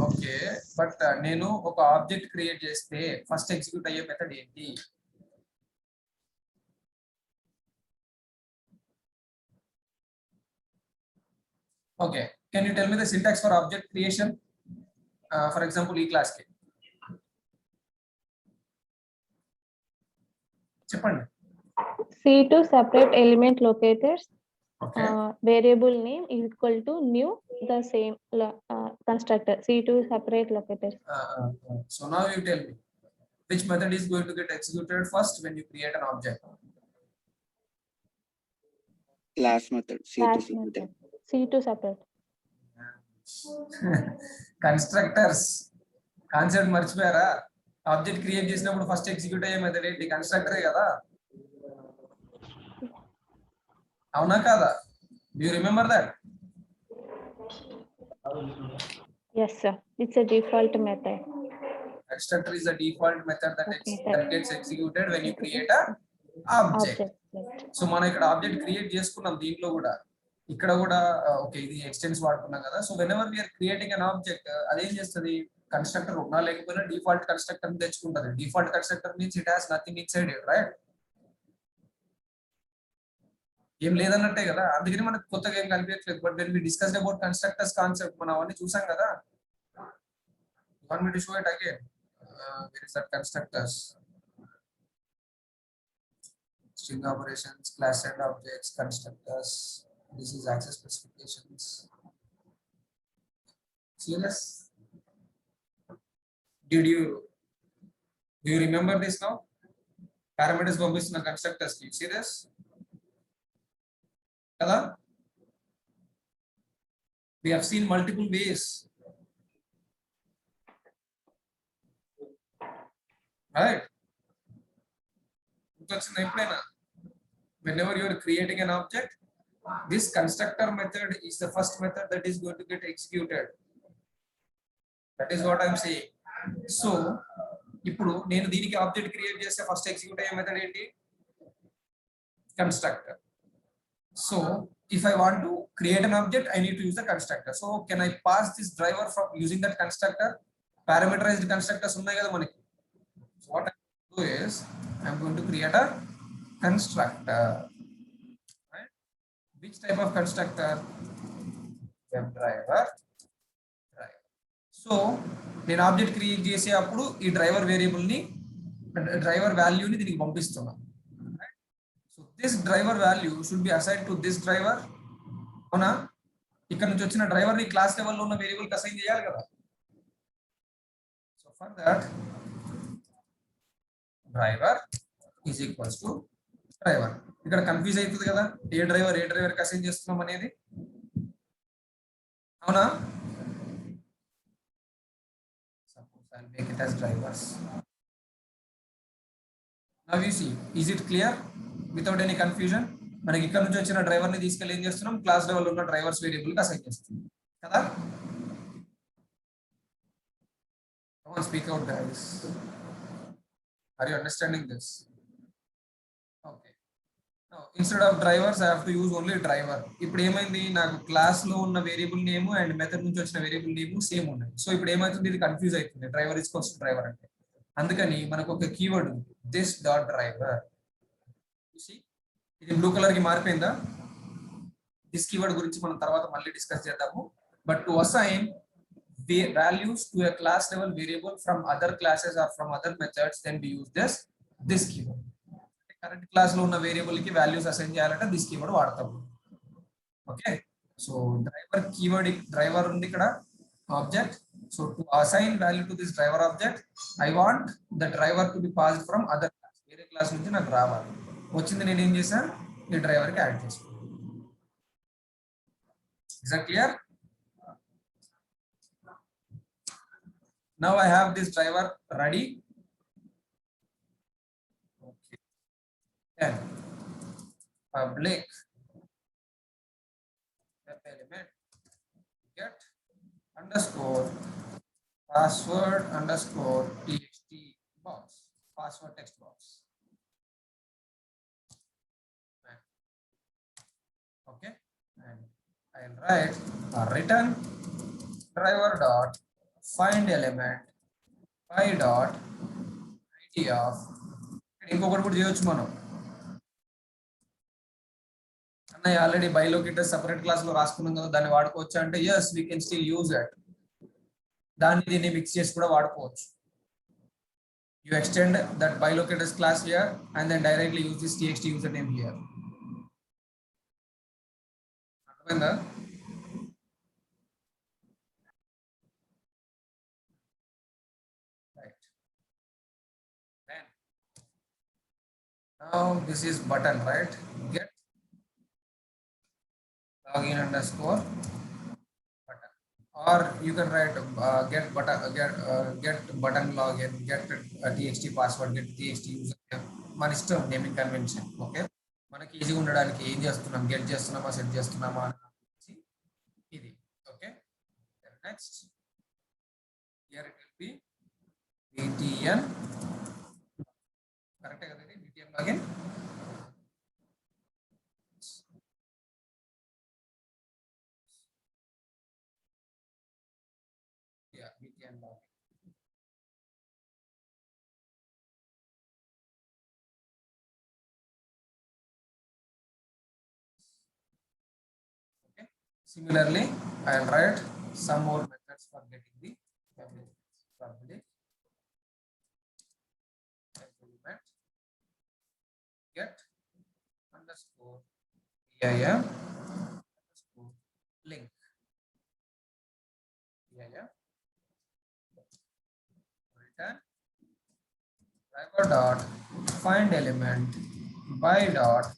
Okay, but నేను ఒక ఆబ్జెక్ట్ క్రియేట్ చేస్తే ఫస్ట్ ఎగ్జిక్యూట్ అయ్యే మెథడ్ ఏంటి? Okay, can you tell me the syntax for object creation? For example, ఈ class కి చెప్పండి. C2 separate element locators. Okay. Variable name is equal to new the same constructor. C2 separate locators. So now you tell me which method is going to get executed first when you create an object. Class method. Class C2 method. C2 separate. Constructors concept మర్చిపోయారా? Object create చేసినప్పుడు first execute అయ్యే method ఏంటి? కన్స్ట్రక్టరే కదా, అవునా కాదా? Do you remember that? Yes, sir. It's a default method. Constructor is the default method that gets executed when you create a object. So మనం ఇక్కడ object create చేసుకున్నాం, దీంట్లో కూడా ఇక్కడ కూడా ఓకే ఇది ఎక్స్టెన్స్ వాడుకున్నాం కదా. So whenever we are creating an object అదేం చేస్తుంది, కన్స్ట్రక్టర్ ఉన్నా లేకపోయినా డిఫాల్ట్ కన్స్ట్రక్టర్ తెచ్చుకుంటది. Default constructor means it has nothing inside it, right? ఏం లేదన్నట్టే కదా, అందుకని మనకు కొత్తగా ఏం కనిపించట్లేదు. But when we discussed about constructors concept మనం అవన్నీ చూసాం కదా. You want me to show it again? Where is that constructors? String operations, class and objects, constructors. This is access specifications. Serious? Do you remember this now? Parameters పంపిస్తున్న constructors కి. Serious? కదా? We have seen multiple ways. Right? ఎప్పుడైనా whenever you are creating an object, this constructor method is the first method that is going to get executed. That is what I am saying. So ఇప్పుడు నేను దీనికి object create చేస్తే first execute అయ్యే method ఏంటి? Constructor. So if I want to create an object, I need to use the constructor. So can I pass this driver from using that constructor? Parameterized constructors ఉన్నాయి కదా మనకి. So what I do is I am going to create a constructor. Right? Which type of constructor? Web driver. Right. So నేను object create చేసే అప్పుడు ఈ driver variable ని driver వాల్యూని దీనికి పంపిస్తున్నాను. So this driver value should be assigned to this driver. అవునా? ఇక్కడ నుంచి వచ్చిన డ్రైవర్ ని క్లాస్ లెవెల్లో ఉన్న వేరియబుల్ కి అసైన్ చేయాలి కదా. So for that driver is equals to driver. ఇక్కడ కన్ఫ్యూజ్ అవుతుంది కదా, ఏ డ్రైవర్ కి అసైన్ చేస్తున్నాం అనేది. అవునా? Suppose I'll make it as drivers. Now you see, is it clear? Without any confusion, మనకి ఇక్కడ నుంచి వచ్చిన డ్రైవర్ ని తీసుకెళ్ళి ఏం చేస్తున్నాం, క్లాస్ లెవెల్ ఉన్న డ్రైవర్స్ వేరియబుల్ కి అసైన్ చేస్తున్నాం కదా. Come on, speak out guys. Are you understanding this? Okay. Now instead of drivers I have to use only driver. ఇప్పుడు ఏమైంది, నాకు క్లాస్ లో ఉన్న వేరియబుల్ నేమ్ అండ్ మెథడ్ నుంచి వచ్చిన వేరియబుల్ నేమ్ సేమ్ ఉన్నాయి. సో ఇప్పుడు ఏమైతుంది, ఇది కన్ఫ్యూజ్ అవుతుంది driver is equals to driver అంటే. అందుకని మనకు ఒక కీవర్డ్ ఉంది, దిస్ డాట్ డ్రైవర్. ఇది బ్లూ కలర్ కి మారిపోయిందా? దిస్ కీవర్డ్ గురించి మనం తర్వాత మళ్ళీ డిస్కస్ చేద్దాము. But to assign values to a class level variable from other classes or from other methods, then we use this keyword. Current class లో ఉన్న variable కి వాల్యూస్ అసైన్ చేయాలంటే దిస్ కీవర్డ్ వాడతాము. Okay, so driver keyword, driver ఉంది ఇక్కడ object. So to assign value to this driver object, I want the driver to be passed from other class. వేరే class నుంచి నాకు రావాలి, వచ్చింది నేను ఏం చేశాను, ఈ డ్రైవర్ కి యాడ్ చేశాను. Is that clear? Now I have this driver ready. Okay. Then public web element get underscore password underscore txt box, password text box. Okay, and I'll write a return driver dot find element by dot id of, ఇంకొకటి కూడా చేయొచ్చు మనం, అన్నయ్య already బైలోకేటర్స్ separate class లో రాసుకున్నాం కదా, దాన్ని వాడుకోవచ్చు అంటే yes we can still use that. దాన్ని దీన్ని మిక్స్ చేసి కూడా వాడుకోవచ్చు. You extend that by locators class here and then directly use this txt user name here. అర్థమైందా? Right. Then now this is button, right? Get login underscore button, or you can write get button login, get txt password, get txt user name. మన ఇష్టం naming convention. Okay, మనకి ఈజీగా ఉండడానికి ఏం చేస్తున్నాం, get చేస్తున్నామా set చేస్తున్నామా అని ఇది. Okay, next here it will be btn. కరెక్టే కదా ఇది btn login. Yeah, btn login. Okay, similarly I'll write some more methods for getting the public element. Get underscore PIM underscore link. PIM return driver dot find element by dot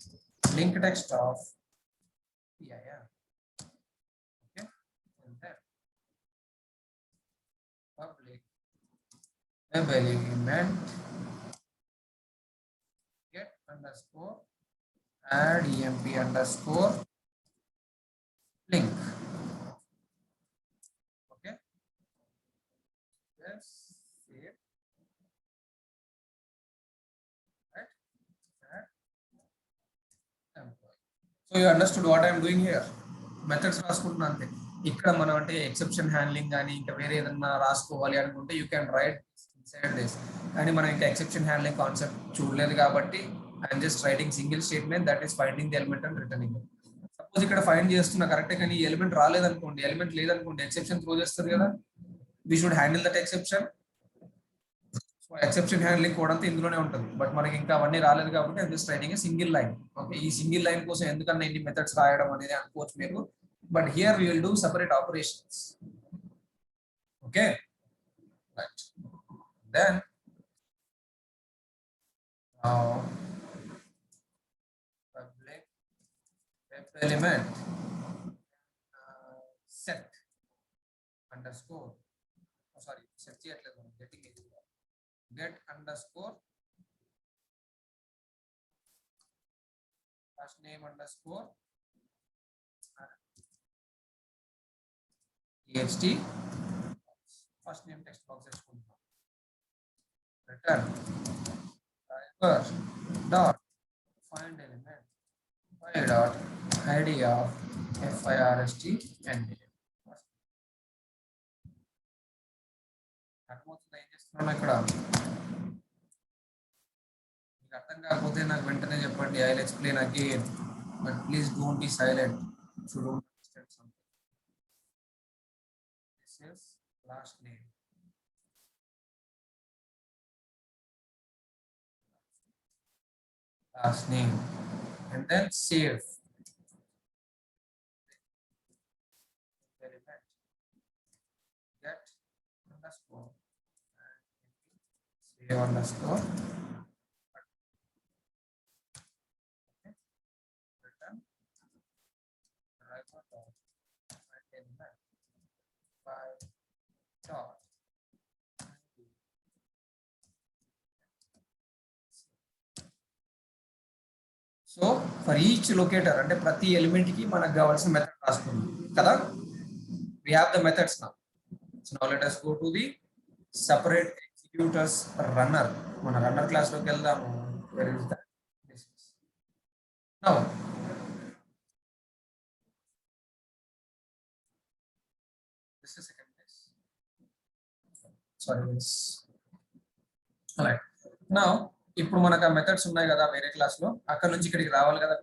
link text of PIM. Okay, and then public web element get underscore add emp underscore link. Okay, yes, save, right, add employee. So you understood what I am doing here? Methods రాసుకుంటున్నా అంతే. ఇక్కడ మనం అంటే exception handling కానీ ఇంకా వేరే ఏదన్నా రాసుకోవాలి అనుకుంటే you can write inside this. కానీ మనం ఇంకా ఎక్సెప్షన్ హ్యాండ్లింగ్ కాన్సెప్ట్ చూడలేదు కాబట్టి I'm just writing single statement that is finding the element and returning. Suppose ఇక్కడ ఫైండ్ చేస్తున్నా కరెక్టే, కానీ ఈ ఎలిమెంట్ రాలేదనుకోండి, ఎలిమెంట్ లేదనుకోండి, ఎక్సెప్షన్ త్రో చేస్తుంది కదా, we should handle that exception. So exception handling కూడా అంతా ఇందులోనే ఉంటుంది. బట్ మనకి ఇంకా అవన్నీ రాలేదు కాబట్టి I'm just writing a single line. Okay, ఈ సింగిల్ లైన్ కోసం ఎందుకన్నా ఇన్ని మెథడ్స్ రాయడం అనేది అనుకోవచ్చు మీరు. But here we will do separate operations. Okay, right. Then now public web element set underscore, oh sorry, set cheyatledu, getting it, get underscore first name underscore txt first name text box వేసుకుంటాం. Return driver dot find element by dot id of first and అర్థమవుతుందా ఏం చేస్తున్నాను ఇక్కడ? మీకు అర్థం కాకపోతే నాకు వెంటనే చెప్పండి, I will explain again, but please don't be silent. So don't understand something. Is last name, and then save element get underscore and save underscore. Okay, return driver dot find element by dot. So for each locator అంటే ప్రతి element కి మనకు కావాల్సిన method రాసుకుందాం కదా. we have the methods now. So now let us go to the separate executors runner. మన runner class లోకి వెళ్దాము. where is that? This is now this is second place. Sorry this. All right, now ఇప్పుడు మనకు ఆ methods ఉన్నాయి కదా వేరే class లో, అక్కడ నుంచి ఇక్కడికి రావాలి కదా.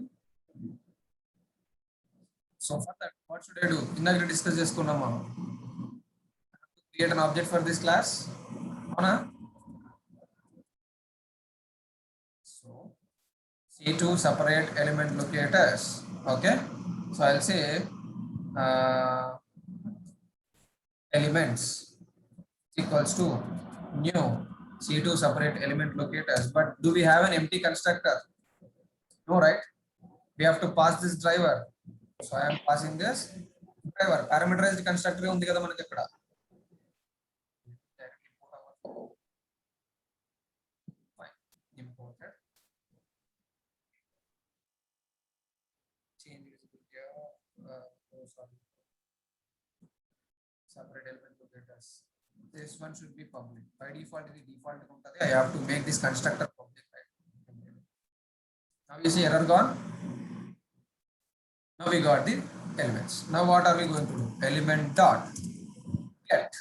So for that, what should I do? Inna discuss చేసుకున్నాం మనం. Create an object for this class. అవునా? So C2 separate element locators. Okay. So I'll say elements equals to new C2 separate element locators. But do we have an empty constructor? No, right? We have to pass this driver. So I am passing this driver. Parameterized constructor ఉంది కదా మనకి ఇక్కడ. Fine. Imported. Change visibility. Sorry. Separate element locators. This one should be public. By default, the default untadi. I have to make this constructor public. Right? Now you see error gone. Now we got the elements. Now what are we going to do? Element dot get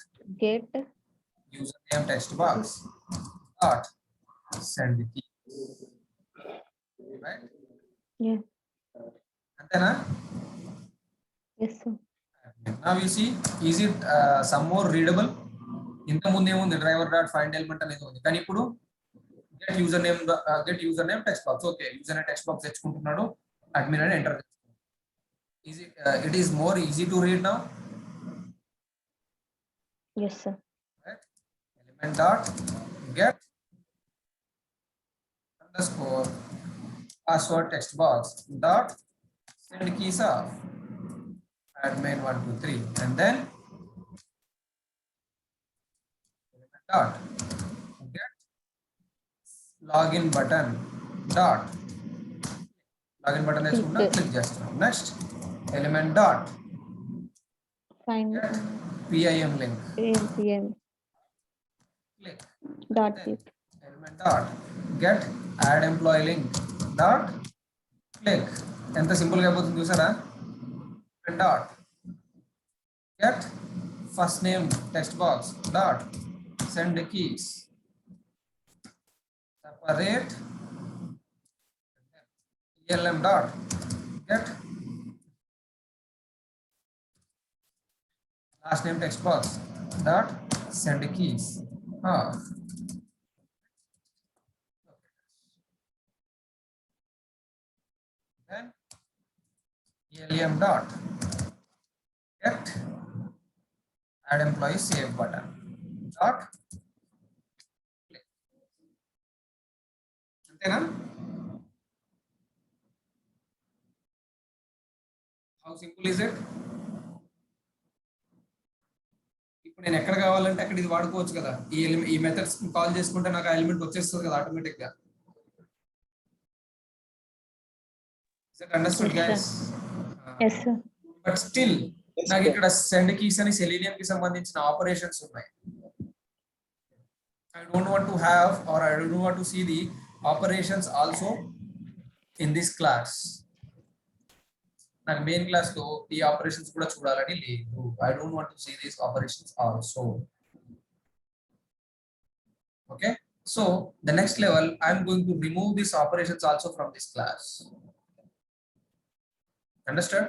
username text box dot send the key. Right? Yeah. Antena? Yes, sir. Now you see, is it some more readable? ఇంత ముందు ఏముంది driver dot find element అనేది ఉంది కానీ ఇప్పుడు get username text box. Okay, username text box తెచ్చుకుంటున్నాడు admin అని enter చేస్తున్నాడు. Is it it is more easy to read now? Yes, sir. Right? Element dot get underscore password text box dot send keys of admin 123 and then element dot get login button dot login button వేసుకుంటా click చేస్తున్నాం. Next element dot Fine. get PIM link PM click dot then click. element dot get add employee link dot click. ఎంత simple గా అయిపోతుంది చూసారా? element dot get first name text box dot send keys separate elm dot get last name text box dot send keys. Then elm dot get add employee save button dot click. అంతేనా? How simple is it? ఇప్పుడు నేను ఎక్కడ కావాలంటే అక్కడ ఇది వాడుకోవచ్చు కదా. ఈ మెథడ్స్ కాల్ చేసుకుంటే నాకు ఆ ఎలిమెంట్ వచ్చేస్తుంది కదా ఆటోమేటిక్ గా. Is it understood, guys? Yes, sir. But still నాకు ఇక్కడ సెండ్ కీస్ అని సెలీనియం కి సంబంధించిన ఆపరేషన్స్ ఉన్నాయి. I don't want to have or I don't want to see the operations also in this class. నాకు మెయిన్ క్లాస్ లో ఈ operations కూడా చూడాలని లేదు. I don't want to see these operations also. Okay, so the next level I am going to remove these operations also from this class. Understood?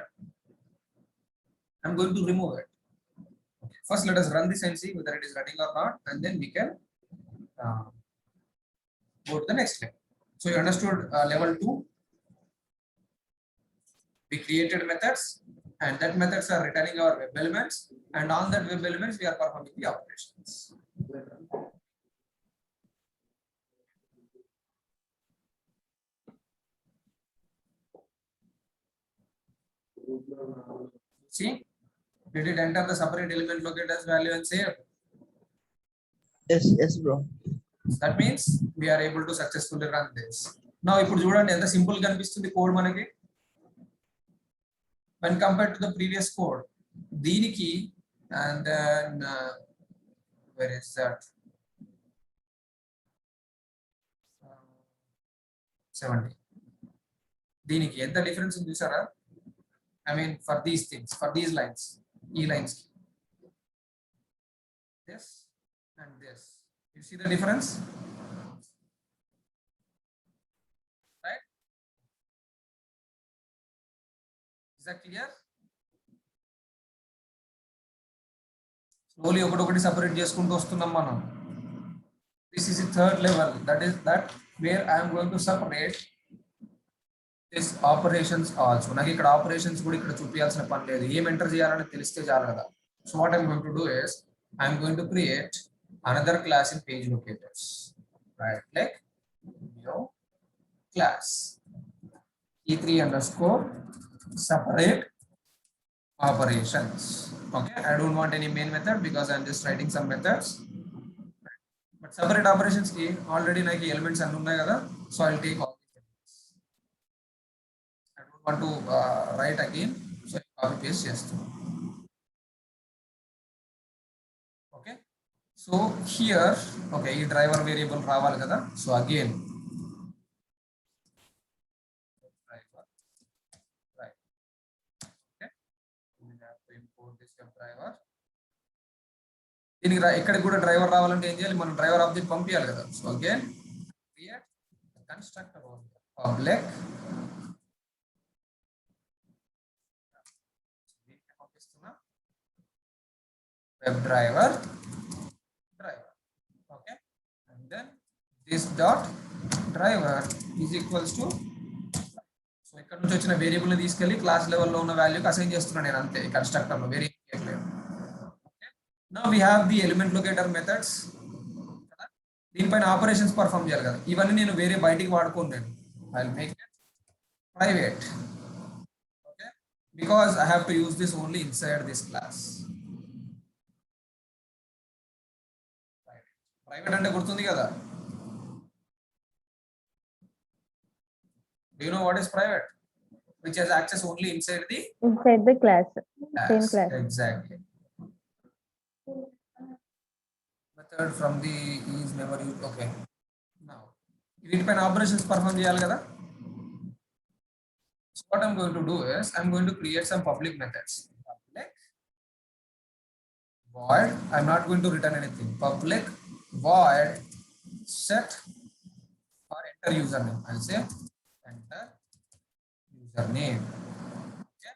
I'm going to remove it. Okay. First let us run this and see whether it is running or not, and then we can go to the next level. So you understood level 2. We created methods and that methods are returning our web elements, and on that web elements we are performing the operations. See, did it enter the separate element locators value and save? Yes, bro. That means we are able to successfully run this. Now ఇప్పుడు చూడండి ఎంత simple గా అనిపిస్తుంది code మనకి when compared to the previous code. దీనికి and then where is that 70 దీనికి ఎంత difference ఉంది చూసారా? I mean for these things, for these lines, lines, this and this, you see the difference, right? Is that clear? Slowly ఒకటి separate చేసుకుంటూ వస్తున్నాం మనం. This is the third level, that is that where I'm going to separate this operations also. నాకు ఇక్కడ operations కూడా ఇక్కడ చూపించాల్సిన పని లేదు, ఏం ఎంటర్ చేయాలని తెలిస్తే చాలు కదా. So what I'm going to do is I'm going to create another class in page locators, right click new class e3 underscore separate operations. Okay, I don't want any main method because I'm just writing some methods. But separate operations ki already like elements and unnai kada, so I'll take all these elements. I don't want to write again, so I copy paste chestam. Okay, so here okay ee driver variable raavali kada, so again import this driver. దీనికి ఎక్కడ కూడా driver రావాలంటే ఏం చేయాలి, మనం driver object పంపించాలి కదా. So again create constructor public పంపిస్తున్నా web driver okay, and then this dot driver is equals to, so ఇక్కడ నుంచి వచ్చిన వేరియబుల్ ని తీసుకెళ్లి క్లాస్ లెవెల్లో ఉన్న వాల్యూకి అసైన్ చేస్తున్నాను నేను అంతే కన్స్ట్రక్టర్ లో, వేరే ఏం లేదు. Now we have the element locator methods. దీనిపైన ఆపరేషన్స్ పర్ఫామ్ చేయాలి కదా, ఇవన్నీ నేను వేరే బయటికి వాడుకోను నేను. I'll make it private. Okay, because I have to use this only inside this class. Private అంటే గుర్తుంది కదా. Do you know what is private? Which has access only inside the class. Same class. Exactly. Method from the is never used. Okay, now వీటిపైన operations perform చేయాలి కదా. So what I'm going to do is I'm going to create some public methods. Public void, I'm not going to return anything. Public void set or enter username. I'll say enter username. Okay,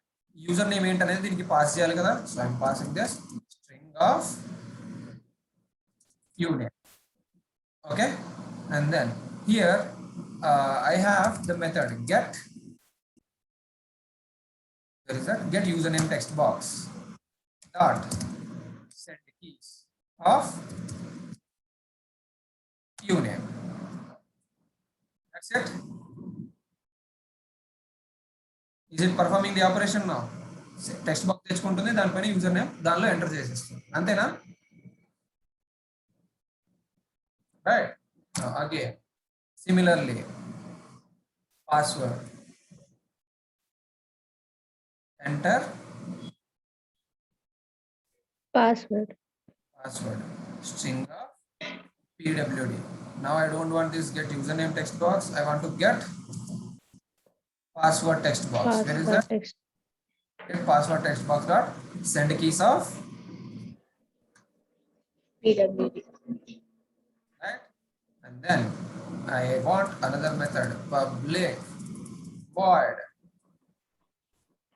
username ఏంటనేది దీనికి pass చేయాలి కదా. So I'm passing this string of uname. Okay, and then here I have the method get, there is a get username text box dot set keys of uname. That's it. Is it performing the operation now? Text box తెచ్చుకుంటుంది, దానిపైన user name దానిలో enter చేసేస్తుంది, అంతేనా? Right. Now again, similarly, password, enter Password. string of pwd. Now I don't want this get username text box, I want to get password text box. Where is that? Text. Get password text box dot send keys of PWD. right, and then I want another method public void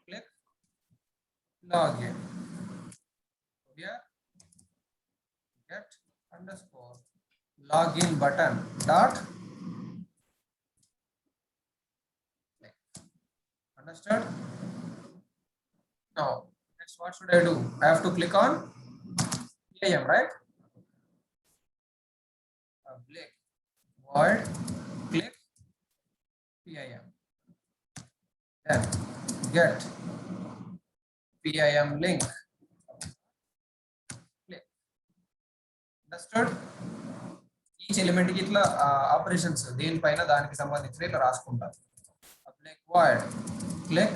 click login. Here get underscore login button dot click. Understood? Now next what should I do? I have to click on PIM, right? Public void click PIM, then get PIM link click. Understood? Each element ki itla operations దేనిపైన దానికి సంబంధించి ఇట్లా రాసుకుంటారు. Public void click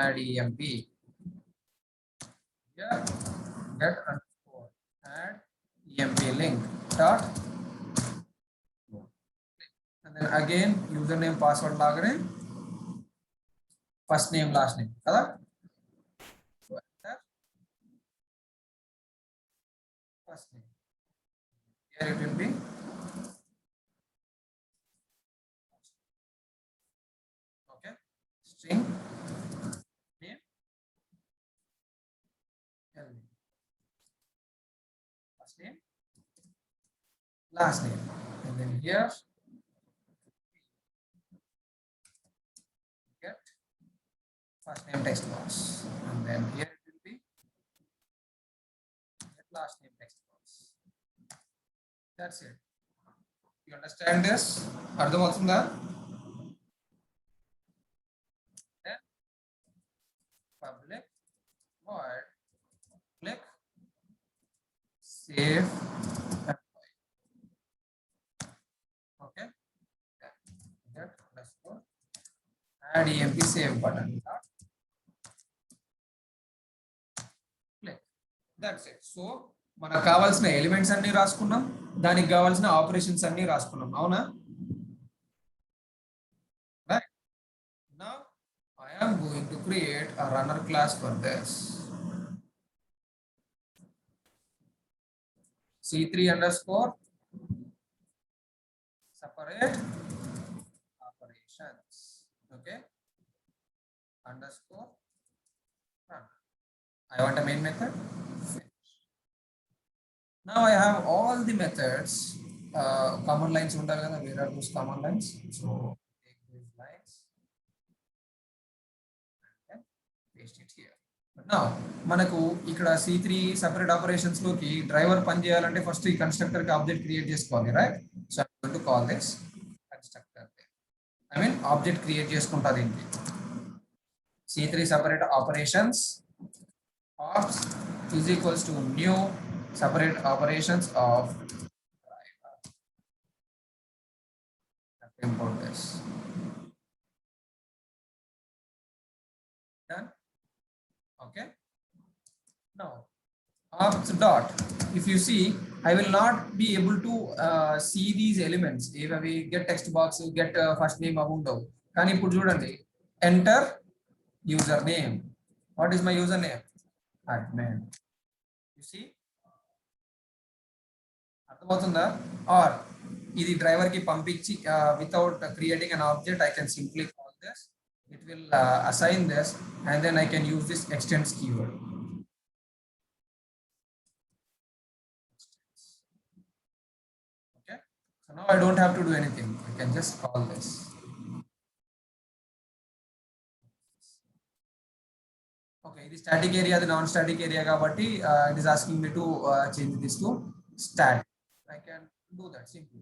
add emp, here get underscore add emp link dot, and then again username password లాగానే first name last name కదా. So enter first name, here it will be okay string name first name, last name, and then here get first name text box, and then here it will be get last name text box. That's it. You understand this? అర్థమవుతుందా? Then public void click save employee. Okay. Get underscore add emp save button. Click. That's it. So మనకు కావాల్సిన elements అన్ని రాసుకున్నాం, దానికి కావాల్సిన operations అన్ని రాసుకున్నాం, అవునా? Right. Now I am going to create a runner class for this. C3 underscore separate operations. Okay. Underscore run. I want a main method. Now I have all the methods. Command lines ఉంటాయి కదా, where are those command lines? So take these lines and paste it here. But now మనకు ఇక్కడ C3 separate operations లోకి driver పని చేయాలంటే first ఈ constructor కి object create చేసుకోవాలి, right? So I want to call this constructor. I mean object create చేసుకుంటా దీనికి. C3 separate operations ops is equals to new separate operations of driver. Import this. Done. Okay. Now ops dot. If you see, I will not be able to see these elements. If we get text box, get first name abundo. Can you put చూడండి, enter username. What is my username? Admin. You see? అర్థమవుతుందా? Or ఇది driver కి పంపించి without creating an object I can simply call this, it will assign this and then I can use this extends keyword. Okay, so now I don't have to do anything, I can just call this. Okay, ఇది static area, అది non static area కాబట్టి it is asking me to change this to static. I can do that simply.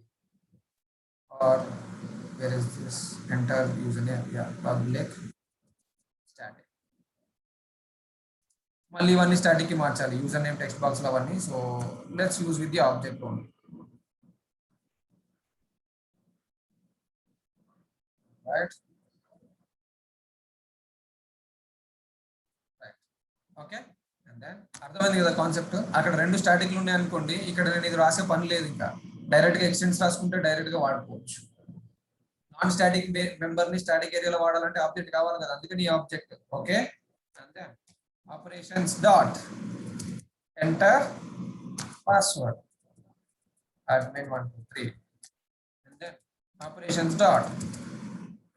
Or where is this? Enter username. Yeah, public static. మళ్ళీ ఇవన్నీ static కి మార్చాలి, user name text box లో అవన్నీ. So let's use with the object only. Right. Okay, and then అర్థమైంది కదా concept. అక్కడ రెండు స్టాటిక్లు ఉన్నాయి అనుకోండి, ఇక్కడ నేను ఇది రాసే పని లేదు, ఇంకా డైరెక్ట్ గా ఎక్స్టెన్స్ రాసుకుంటే డైరెక్ట్ గా వాడుకోవచ్చు. నాన్ స్టాటిక్ మెంబర్ ని స్టాటిక్ ఏరియాలో వాడాలంటే ఆబ్జెక్ట్ కావాలి కదా, అందుకని ఈ object. Okay, and then operations dot enter password admin 1 2 3, and then operations dot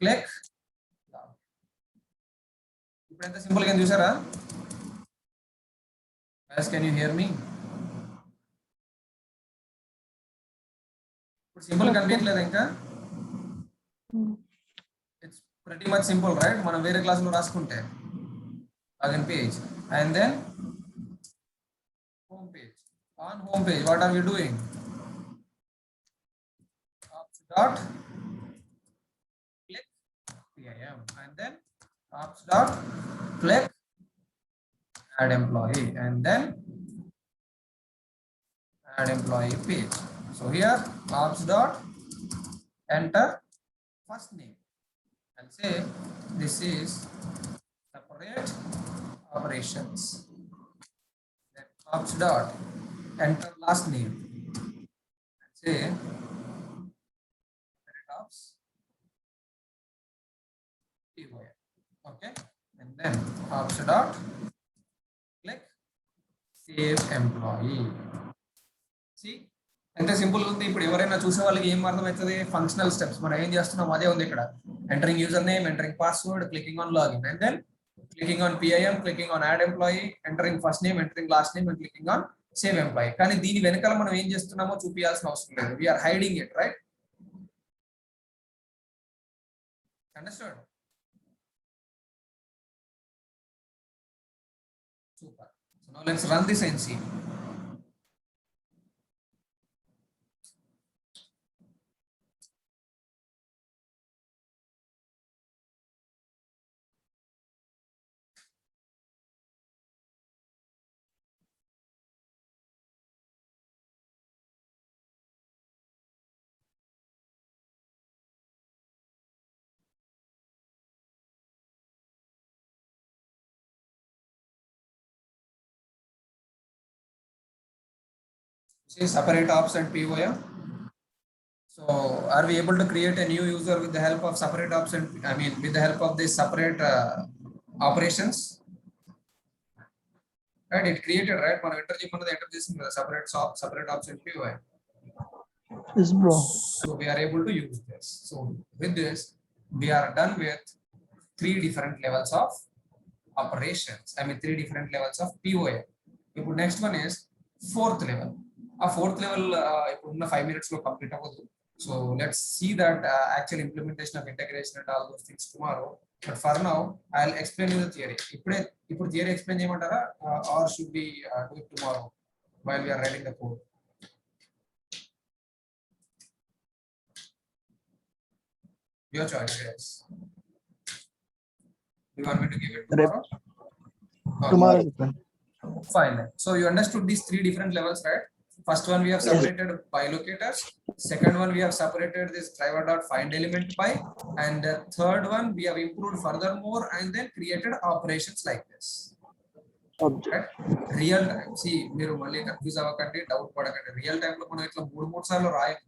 click. ఇప్పుడు ఎంత సింపుల్ గా చూసారా? Guys, can you hear me? ఇప్పుడు సింపుల్ కనిపించలేదు ఇంకా? It's pretty much simple, right? మనం వేరే క్లాస్ లో రాసుకుంటే login page and then home page. On home page, what are we doing? Ops dot click PIM and then ops dot click add employee and then add employee page. So here ops dot enter first name and say this is separate operations. Then ops dot enter last name and say separate ops. Okay, and then ops dot click save employee. See, ఎంత simple ఉంది. ఇప్పుడు ఎవరైనా చూసే వాళ్ళకి ఏం అర్థమవుతుంది? Functional steps మనం ఏం చేస్తున్నాం అదే ఉంది ఇక్కడ. Entering user name, entering password, clicking on login and then clicking on PIM, clicking on add employee, entering first name, entering last name and clicking on same employee. కానీ దీని వెనకాల మనం ఏం చేస్తున్నామో చూపించాల్సిన అవసరం లేదు. We are hiding it, right? Understand? Super. So now let's run this and see. See separate ops and POM. So are we able to create a new user with the help of separate ops and with the help of this separate operations? Right, it created, right? మనం enter చేయమన్నది enter చేసింది కదా, separate ops and POM. Yes, bro. So we are able to use this. So with this, we are done with 3 different levels of operations. 3 different levels of POM. ఇప్పుడు next one is 4th level. ఆ 4th level ఇప్పుడు ఉన్న 5 minutes లో complete అవ్వదు. So let's see that actual implementation of integration and all those things tomorrow. But for now, I'll explain you the theory. ఇప్పుడు theory explain చేయమంటారా, or should we do it tomorrow while we are writing the code? Your choice, guys. You want me to give it tomorrow? Okay. Tomorrow. Fine. So you understood these 3 different levels, right? First one we have separated by locators. Second one we have separated this driver dot find element by, and the third one we have improved furthermore and then created operations like this. Right? Real time. See, మీరు మళ్ళీ confuse అవ్వకండి, doubt పడకండి. Real time లో మనం ఇట్లా 3 సార్లు రాయం.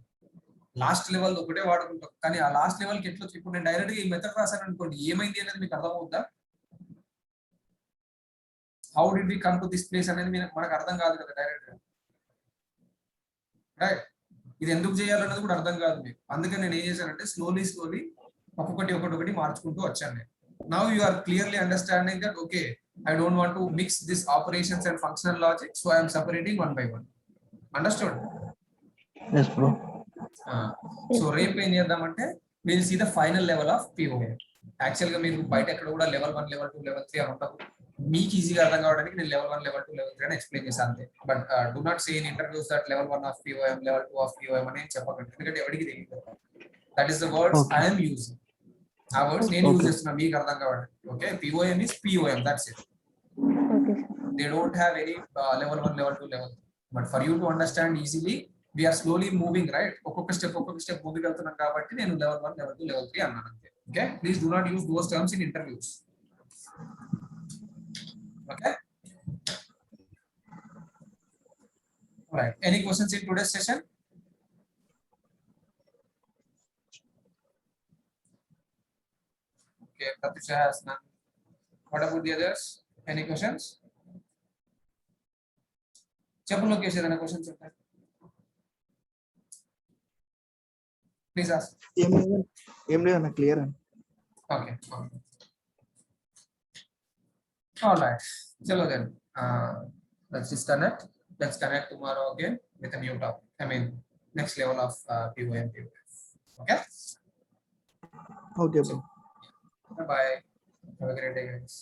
Last level ఒకటే వాడుకుంటాం. కానీ ఆ లాస్ట్ లెవెల్ కి ఎట్లా ఇప్పుడు నేను డైరెక్ట్ గా ఈ మెథడ్ రాశాను అనుకోండి, ఏమైంది అనేది మీకు అర్థమవుతుందా? How did we come to this place అనేది మనకు అర్థం కాదు కదా డైరెక్ట్ గా, రైట్? ఇది ఎందుకు చేయాలన్నది కూడా అర్థం కాదు మీకు. అందుకని నేను ఏం చేశానంటే స్లోలీ ఒక్కొక్కటి మార్చుకుంటూ వచ్చాను నేను. Now you are clearly understanding that okay, I don't want to mix this operations and functional logic, so I am separating 1 by 1. Understood? Yes, bro. So రేపు ఏం చేద్దామంటే will see the final level of POM. Actual గా మీరు బయట ఎక్కడ కూడా level 1, level 2, level 3 అని ఉండదు. మీకు ఈజీగా అర్థం కావడానికి నేను లెవెల్ 1, లెవెల్ 2, లెవెల్ 3 అని ఎక్స్ప్లెయిన్ చేశాను అంతే. But do not say in interviews that level 1 of POM, level 2 of POM అని చెప్పకండి, ఎందుకంటే ఎవరికి తెలియదు. That is the words I am using. ఆ వర్డ్స్ నేను యూజ్ చేస్తున్నా మీకు అర్థం కావడానికి. Okay, POM is POM, that's it. Okay. They don't have any level 1, level 2, level 3. But for you to understand easily, we are slowly moving, right? ఒక్కొక్క step ముందుకు వెళ్తున్నాం కాబట్టి నేను లెవెల్ 1, లెవెల్ 2, లెవెల్ 3 అన్నాను అంతే. Okay, please do not use those terms in interviews. Okay. All right. Any questions in today's session? Okay, Pratisha has none. What about the others? Any questions? Chapul Lokesh, any questions? Please ask. ఏం లేదన్న, clear అని. Okay. All right. Chalo then. Let's disconnect. Let's connect tomorrow again with a new topic. Next level of POM. Okay. Okay, bro. Bye bye. Have a great day, guys.